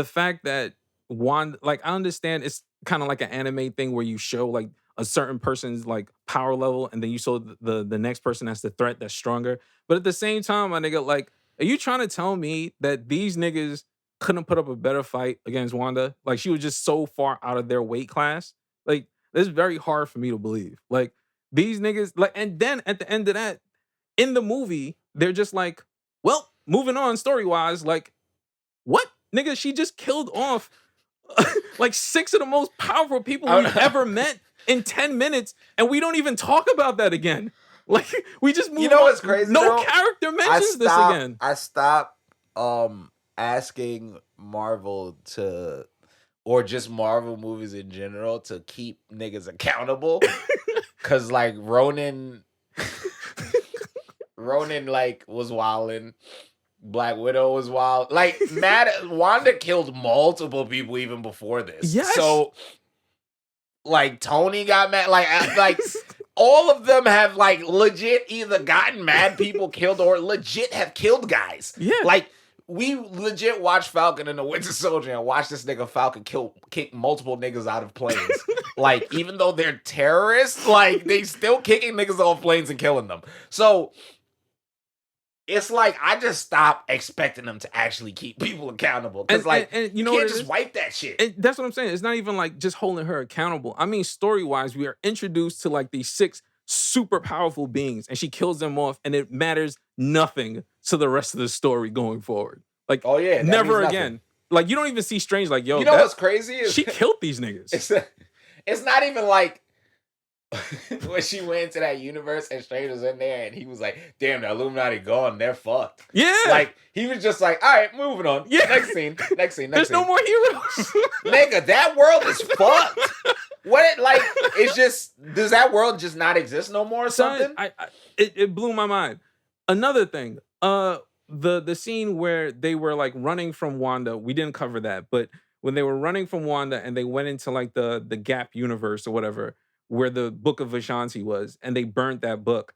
fact that Wanda, like I understand it's kind of like an anime thing where you show like a certain person's like power level, and then you show the next person as the threat that's stronger. But at the same time, my nigga, like, are you trying to tell me that these niggas couldn't put up a better fight against Wanda? Like, she was just so far out of their weight class. Like, it's very hard for me to believe. Like, these niggas, like, and then at the end of that, in the movie, they're just like, well, moving on story-wise, like, what? Nigga, she just killed off like 6 of the most powerful people we've ever met in 10 minutes, and we don't even talk about that again. Like, we just move on. You know what's crazy? No character mentions this again. I stopped asking Marvel to, or just Marvel movies in general, to keep niggas accountable. Cause like Ronan like was wilding. Black Widow was wild. Like Wanda killed multiple people even before this. Yes. So like Tony got mad. Like all of them have like legit either gotten mad people killed or legit have killed guys. Yeah. Like we legit watched Falcon and the Winter Soldier and watched this nigga Falcon kick multiple niggas out of planes. Like, even though they're terrorists, like they still kicking niggas off planes and killing them. So it's like I just stopped expecting them to actually keep people accountable. Because like you know, can't just wipe that shit. And that's what I'm saying. It's not even like just holding her accountable. I mean, story-wise, we are introduced to like these 6 super powerful beings, and she kills them off, and it matters nothing to the rest of the story going forward. Like, oh yeah, never again. Like, you don't even see Strange like, yo, you know what's crazy is she killed these niggas. It's not even like when she went into that universe and Strange was in there and he was like, damn, the Illuminati gone, they're fucked. Yeah. Like, he was just like, all right, moving on. Yeah. Next scene. There's no more heroes. Nigga, that world is fucked. What, like, it's just, does that world just not exist no more or something? It blew my mind. Another thing, the scene where they were like running from Wanda, we didn't cover that, but when they were running from Wanda and they went into like the Gap universe or whatever, where the Book of Vishanti was, and they burnt that book,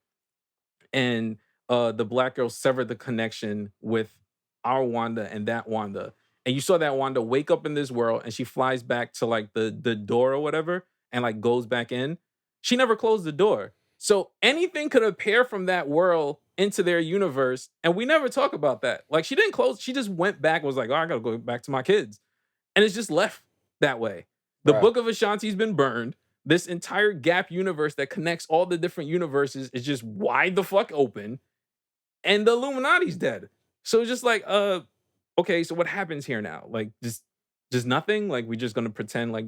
and the black girl severed the connection with our Wanda and that Wanda, and you saw that Wanda wake up in this world and she flies back to like the door or whatever and like goes back in. She never closed the door, so anything could appear from that world into their universe, and we never talk about that. Like, she didn't close, she just went back and was like, oh, I gotta go back to my kids, and it's just left that way. The Book of Ashanti's been burned. This entire Gap universe that connects all the different universes is just wide the fuck open, and the Illuminati's dead. So it's just like, okay, so what happens here now? Like, just nothing? Like, we just gonna pretend like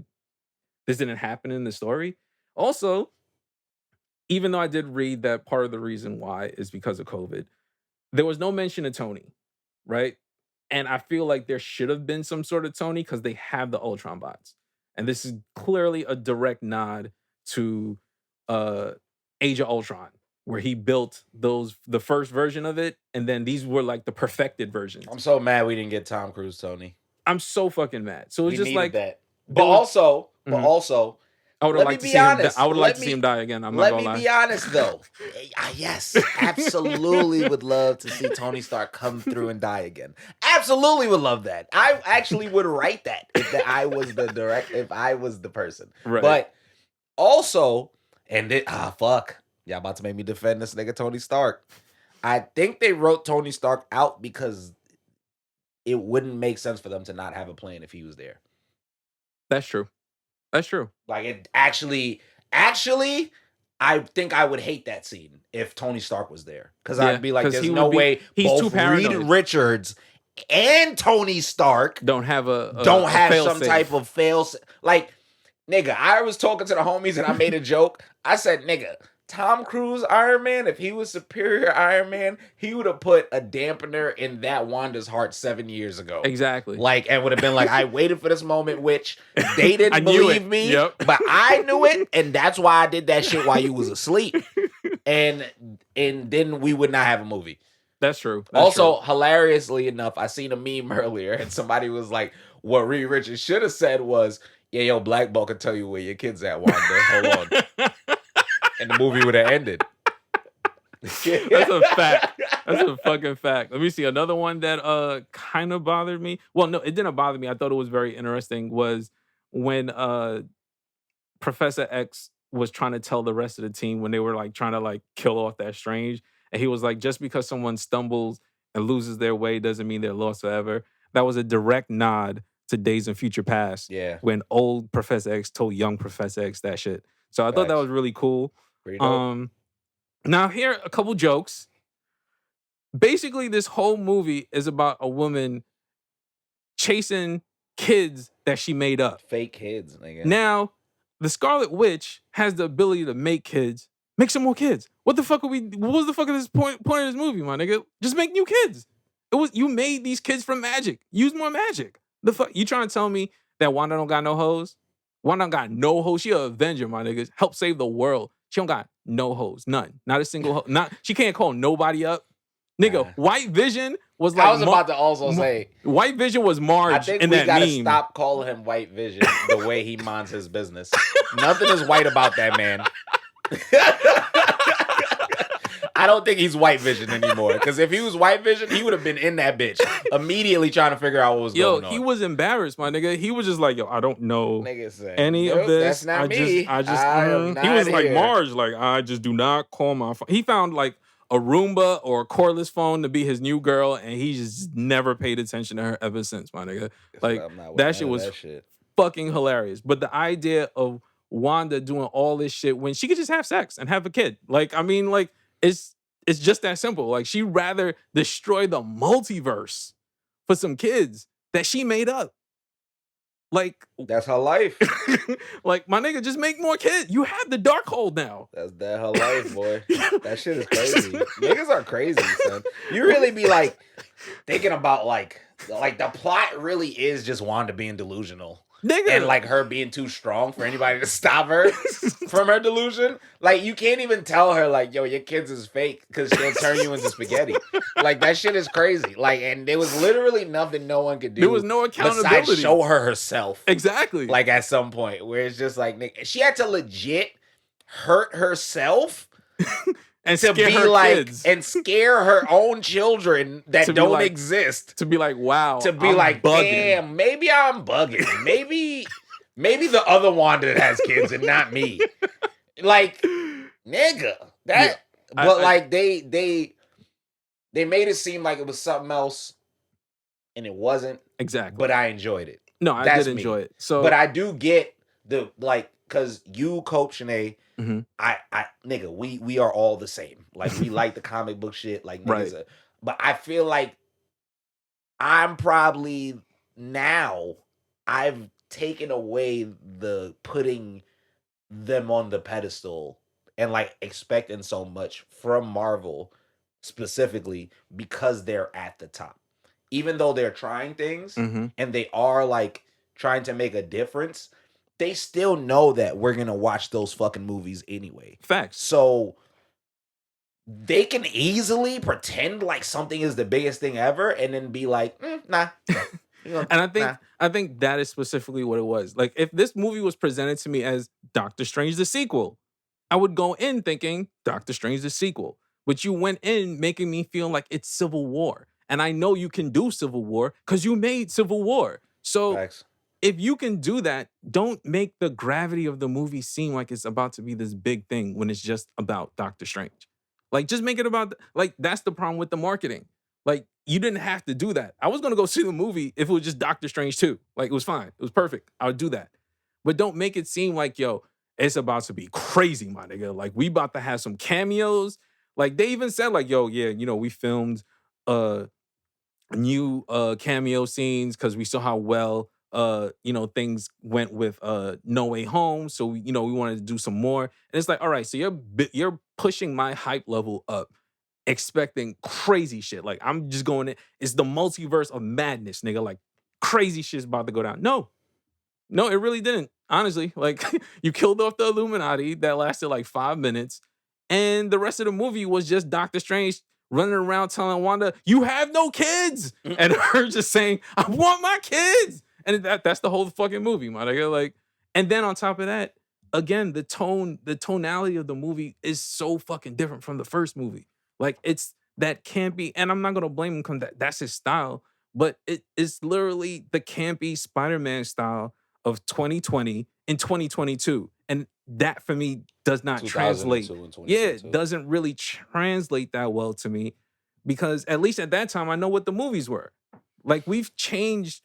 this didn't happen in the story? Also, even though I did read that part of the reason why is because of COVID, there was no mention of Tony, right? And I feel like there should have been some sort of Tony because they have the Ultron bots. And this is clearly a direct nod to Age of Ultron, where he built the first version of it, and then these were like the perfected versions. I'm so mad we didn't get Tom Cruise, Tony. I'm so fucking mad. So it's just like that. But also, I would have liked to see him. I would like to see him die again. I'm not gonna lie. Let me be honest though. Yes, absolutely would love to see Tony Stark come through and die again. Absolutely would love that. I actually would write that if I was the person. Right. But also, And fuck. Y'all about to make me defend this nigga Tony Stark. I think they wrote Tony Stark out because it wouldn't make sense for them to not have a plan if he was there. That's true. That's true. Like it actually, I think I would hate that scene if Tony Stark was there. Because I'd be like, there's no way he's too both paranoid. Reed Richards and Tony Stark don't have some type of fail. Like, nigga, I was talking to the homies and I made a joke. I said, nigga, Tom Cruise Iron Man, if he was superior Iron Man, he would have put a dampener in that Wanda's heart 7 years ago. Exactly. Like, and would have been like, I waited for this moment, which they didn't believe me, but I knew it, and that's why I did that shit while you was asleep. And then we would not have a movie. That's true. Hilariously enough, I seen a meme earlier, and somebody was like, what Reed Richards should have said was, yeah, yo, Black Ball can tell you where your kid's at, Wanda. Hold on. And the movie would have ended. That's a fact. That's a fucking fact. Let me see. Another one that kind of bothered me. Well, no, it didn't bother me. I thought it was very interesting was when Professor X was trying to tell the rest of the team when they were like trying to like kill off that Strange. And he was like, just because someone stumbles and loses their way doesn't mean they're lost forever. That was a direct nod to Days in Future Past. Yeah. When old Professor X told young Professor X that shit. So I thought that was really cool. Now here a couple jokes. Basically, this whole movie is about a woman chasing kids that she made up. Fake kids, nigga. Now, the Scarlet Witch has the ability to make kids. Make some more kids. What the fuck what was the fuck of this point of this movie, my nigga? Just make new kids. You made these kids from magic. Use more magic. The fuck you trying to tell me that Wanda don't got no hoes? Wanda don't got no hoes. She an Avenger, my niggas. Help save the world. She don't got no hoes. None. Not a single hoe. She can't call nobody up. Nigga, White Vision was like... I was about to also say... White Vision was Marge in that meme. I think we gotta stop calling him White Vision the way he minds his business. Nothing is white about that man. I don't think he's White Vision anymore. Because if he was White Vision, he would have been in that bitch immediately trying to figure out what was going on. He was embarrassed, my nigga. He was just like, I don't know any of That's this. not me. He was like Marge, like, I just do not call my phone. He found like a Roomba or a cordless phone to be his new girl, and he just never paid attention to her ever since, my nigga. Like, that shit was fucking hilarious. But the idea of Wanda doing all this shit when she could just have sex and have a kid. Like, I mean, like, it's just that simple. Like, she'd rather destroy the multiverse for some kids that she made up. Like, that's her life. Like, my nigga, just make more kids. You have the Darkhold now. That's her life, boy. That shit is crazy. Niggas are crazy, son. You really be like thinking about like the plot really is just Wanda being delusional. Nigga. And like her being too strong for anybody to stop her from her delusion. Like, you can't even tell her like, yo, your kids is fake because she'll turn you into spaghetti. Like, that shit is crazy. Like, and there was literally nothing no one could do. There was no accountability. Besides show her herself. Exactly. Like, at some point where it's just like, she had to legit hurt herself and to be like kids. And scare her own children that don't exist. To be like, wow. To be like, bugging. Damn, maybe I'm bugging. Maybe the other Wanda has kids and not me. Like, nigga. They made it seem like it was something else and it wasn't. Exactly. But I enjoyed it. No, I did enjoy it. So, but I do get the because you, Coach Shanae, I nigga, we are all the same. Like, we like the comic book shit. Like, niggas right. But I feel like I'm probably now I've taken away the putting them on the pedestal and like expecting so much from Marvel specifically because they're at the top. Even though they're trying things and they are like trying to make a difference, they still know that we're going to watch those fucking movies anyway. Facts. So they can easily pretend like something is the biggest thing ever and then be like, nah. And I think that is specifically what it was. Like, if this movie was presented to me as Doctor Strange the sequel, I would go in thinking Doctor Strange the sequel. But you went in making me feel like it's Civil War. And I know you can do Civil War because you made Civil War. So Facts. if you can do that, don't make the gravity of the movie seem like it's about to be this big thing when it's just about Doctor Strange. Like, just make it about, like, that's the problem with the marketing. Like, you didn't have to do that. I was gonna go see the movie if it was just Doctor Strange 2. Like, it was fine. It was perfect. I would do that. But don't make it seem like, yo, it's about to be crazy, my nigga. Like, we about to have some cameos. Like, they even said, like, yo, yeah, we filmed new cameo scenes because we saw how well things went with No Way Home. So we wanted to do some more. And it's like, all right, so you're pushing my hype level up, expecting crazy shit. Like, I'm just going in, it's the multiverse of madness, nigga. Like, crazy shit's about to go down. No, it really didn't. Honestly, like, you killed off the Illuminati that lasted like 5 minutes, and the rest of the movie was just Doctor Strange running around telling Wanda, "You have no kids," and her just saying, "I want my kids," and that's the whole fucking movie, my nigga. Like, and then on top of that, again, the tonality of the movie is so fucking different from the first movie. Like, it's that campy, and I'm not gonna blame him because that's his style, but it is literally the campy Spider-Man style of 2020 and 2022. And that for me does not translate. 2002 and Yeah, 2022. it doesn't really translate that well to me because at least at that time I know what the movies were. Like, we've changed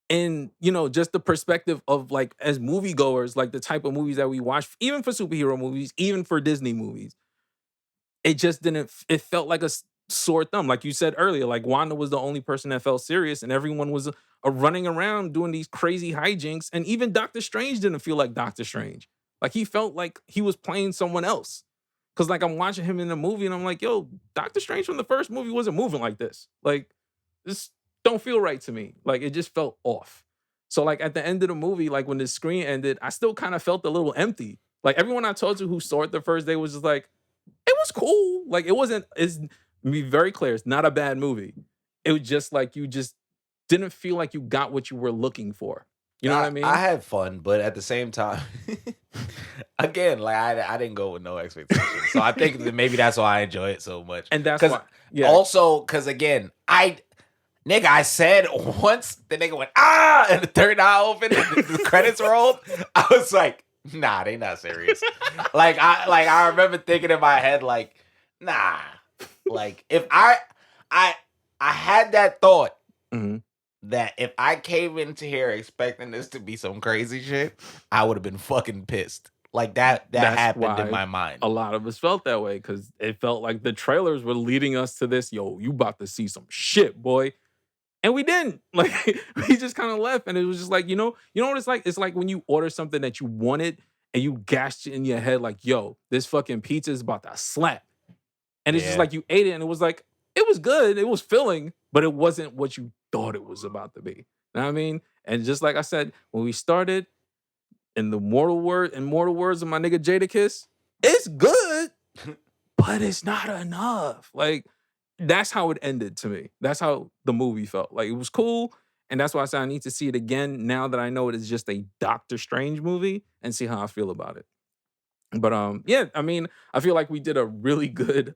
in, just the perspective of, like, as moviegoers, like the type of movies that we watch, even for superhero movies, even for Disney movies. It just didn't, it felt like a sore thumb. Like you said earlier, like, Wanda was the only person that felt serious and everyone was running around doing these crazy hijinks. And even Doctor Strange didn't feel like Doctor Strange. Like, he felt like he was playing someone else. Cause, like, I'm watching him in the movie and I'm like, yo, Doctor Strange from the first movie wasn't moving like this. Like, this don't feel right to me. Like, it just felt off. So, like, at the end of the movie, like, when the screen ended, I still kind of felt a little empty. Like, everyone I talked to who saw it the first day was just like, it was cool. Like, it wasn't, it's, to be very clear, it's not a bad movie. It was just like, you just didn't feel like you got what you were looking for. You know what I mean? I had fun, but at the same time, again, like, I didn't go with no expectations. So I think that maybe that's why I enjoy it so much. And that's why, yeah. Also, because again, I said once the nigga went, and the third eye opened and the credits rolled, I was like, nah, they not serious. I remember thinking in my head, like, nah. Like, if I had that thought, that if I came into here expecting this to be some crazy shit, I would have been fucking pissed. Like, that happened in my mind. A lot of us felt that way because it felt like the trailers were leading us to this, yo, you about to see some shit, boy. And we didn't. Like, we just kind of left. And it was just like, you know what it's like? It's like when you order something that you wanted and you gashed it in your head like, yo, this fucking pizza is about to slap. And it's just like, you ate it and it was like, it was good. It was filling, but it wasn't what you thought it was about to be. You know what I mean? And just like I said, when we started, in the mortal words of my nigga Jadakiss, it's good, but it's not enough. Like, that's how it ended to me. That's how the movie felt. Like, it was cool, and that's why I said I need to see it again now that I know it is just a Doctor Strange movie and see how I feel about it. But yeah, I mean, I feel like we did a really good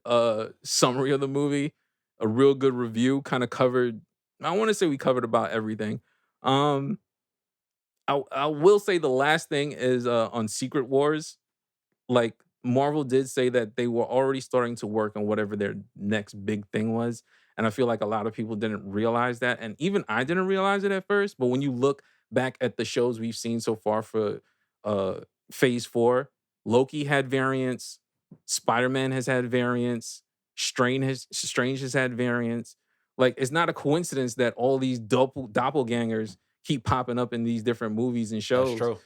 summary of the movie, a real good review, kind of covered, I want to say we covered about everything. I will say the last thing is on Secret Wars. Like, Marvel did say that they were already starting to work on whatever their next big thing was. And I feel like a lot of people didn't realize that. And even I didn't realize it at first. But when you look back at the shows we've seen so far for Phase 4, Loki had variants, Spider-Man has had variants, Strange has had variants. Like, it's not a coincidence that all these doppelgangers keep popping up in these different movies and shows. That's true.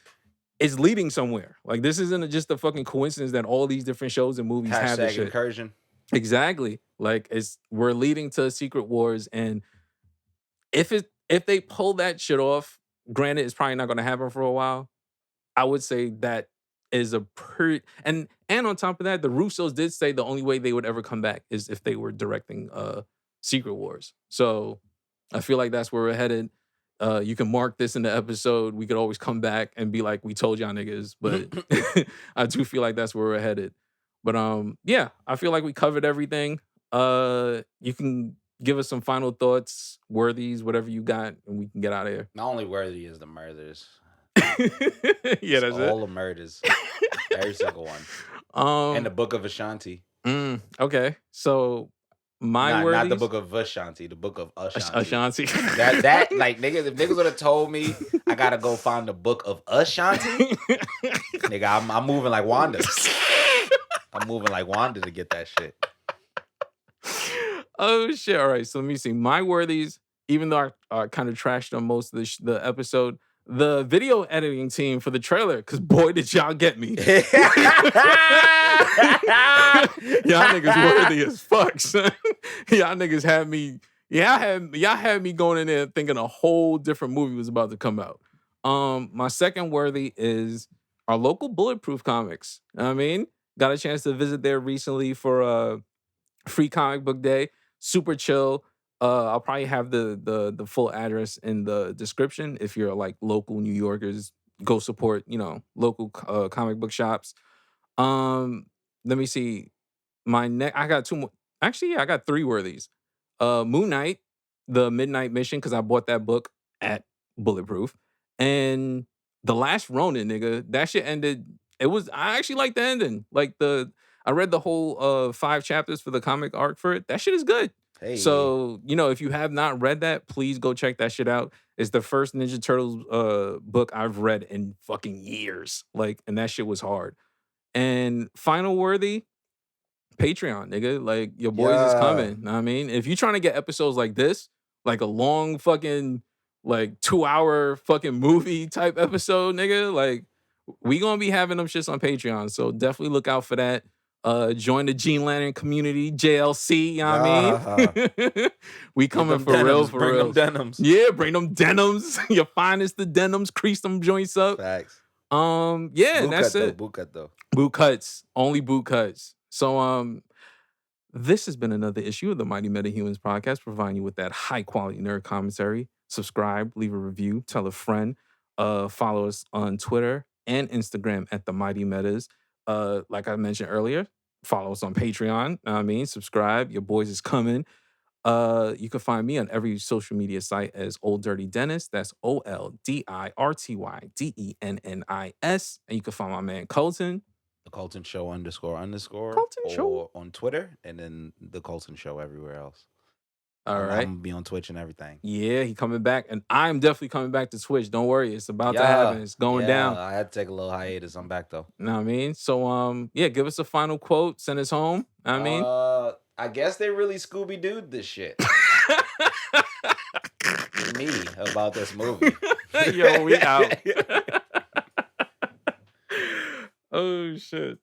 It's leading somewhere. Like, this isn't just a fucking coincidence that all these different shows and movies have this shit. Incursion. Exactly. Like, we're leading to Secret Wars, and if they pull that shit off, granted, it's probably not going to happen for a while. I would say that is a pretty, and on top of that, the Russos did say the only way they would ever come back is if they were directing Secret Wars. So I feel like that's where we're headed. You can mark this in the episode. We could always come back and be like, we told y'all niggas. But I do feel like that's where we're headed. But yeah, I feel like we covered everything. You can give us some final thoughts, worthies, whatever you got, and we can get out of here. Not only worthy is the murders. Yeah, that's all it. the murders. Every single one. And the Book of Ashanti. Okay. So my worthies. Not the Book of Ashanti, the Book of Ashanti. Ashanti. that like niggas, if niggas would have told me I gotta go find the Book of Ashanti, nigga, I'm moving like Wanda. I'm moving like Wanda to get that shit. Oh shit! All right, so let me see my worthies. Even though I kind of trashed on most of the episode, the video editing team for the trailer, because boy did y'all get me. Y'all niggas worthy as fuck, son. Y'all niggas had me. Y'all had me going in there thinking a whole different movie was about to come out. My second worthy is our local Bulletproof Comics. I mean, got a chance to visit there recently for free comic book day. Super chill. I'll probably have the full address in the description. If you're like local New Yorkers, go support, local comic book shops. Let me see. I got two more. Actually, yeah, I got three worthies. Moon Knight, the Midnight Mission, because I bought that book at Bulletproof. And The Last Ronin, nigga. That shit ended. I actually like the ending. I read the whole 5 chapters for the comic arc for it. That shit is good. Hey. So, if you have not read that, please go check that shit out. It's the first Ninja Turtles book I've read in fucking years. And that shit was hard. And final worthy, Patreon, nigga. Like, your boys is coming. Know what I mean? If you're trying to get episodes like this, like a long fucking, 2-hour fucking movie type episode, nigga, we gonna be having them shits on Patreon. So definitely look out for that. Join the Gene Lantern community, JLC, you know what I mean? We coming for denims, real, bring them denims. Yeah, bring them denims. Your finest the denims, crease them joints up. Facts. Yeah, boot that's cut, it. Boot cut though. Boot cuts. Only boot cuts. So this has been another issue of the Mighty Metahumans podcast, providing you with that high quality nerd commentary. Subscribe, leave a review, tell a friend, follow us on Twitter and Instagram at the Mighty Metas. Like I mentioned earlier, follow us on Patreon. Subscribe. Your boys is coming. You can find me on every social media site as Old Dirty Dennis. That's OLDIRTYDENNIS. And you can find my man Colton. The Colton Show __. Colton Show. On Twitter, and then the Colton Show everywhere else. All right. I'm gonna be on Twitch and everything. Yeah, he coming back, and I'm definitely coming back to Twitch. Don't worry, it's about to happen. It's going down. I had to take a little hiatus. I'm back though. Know what I mean? So give us a final quote. Send us home. Know what I mean? I guess they really Scooby-Dooed this shit. Me about this movie. Yo, we out. Oh shit.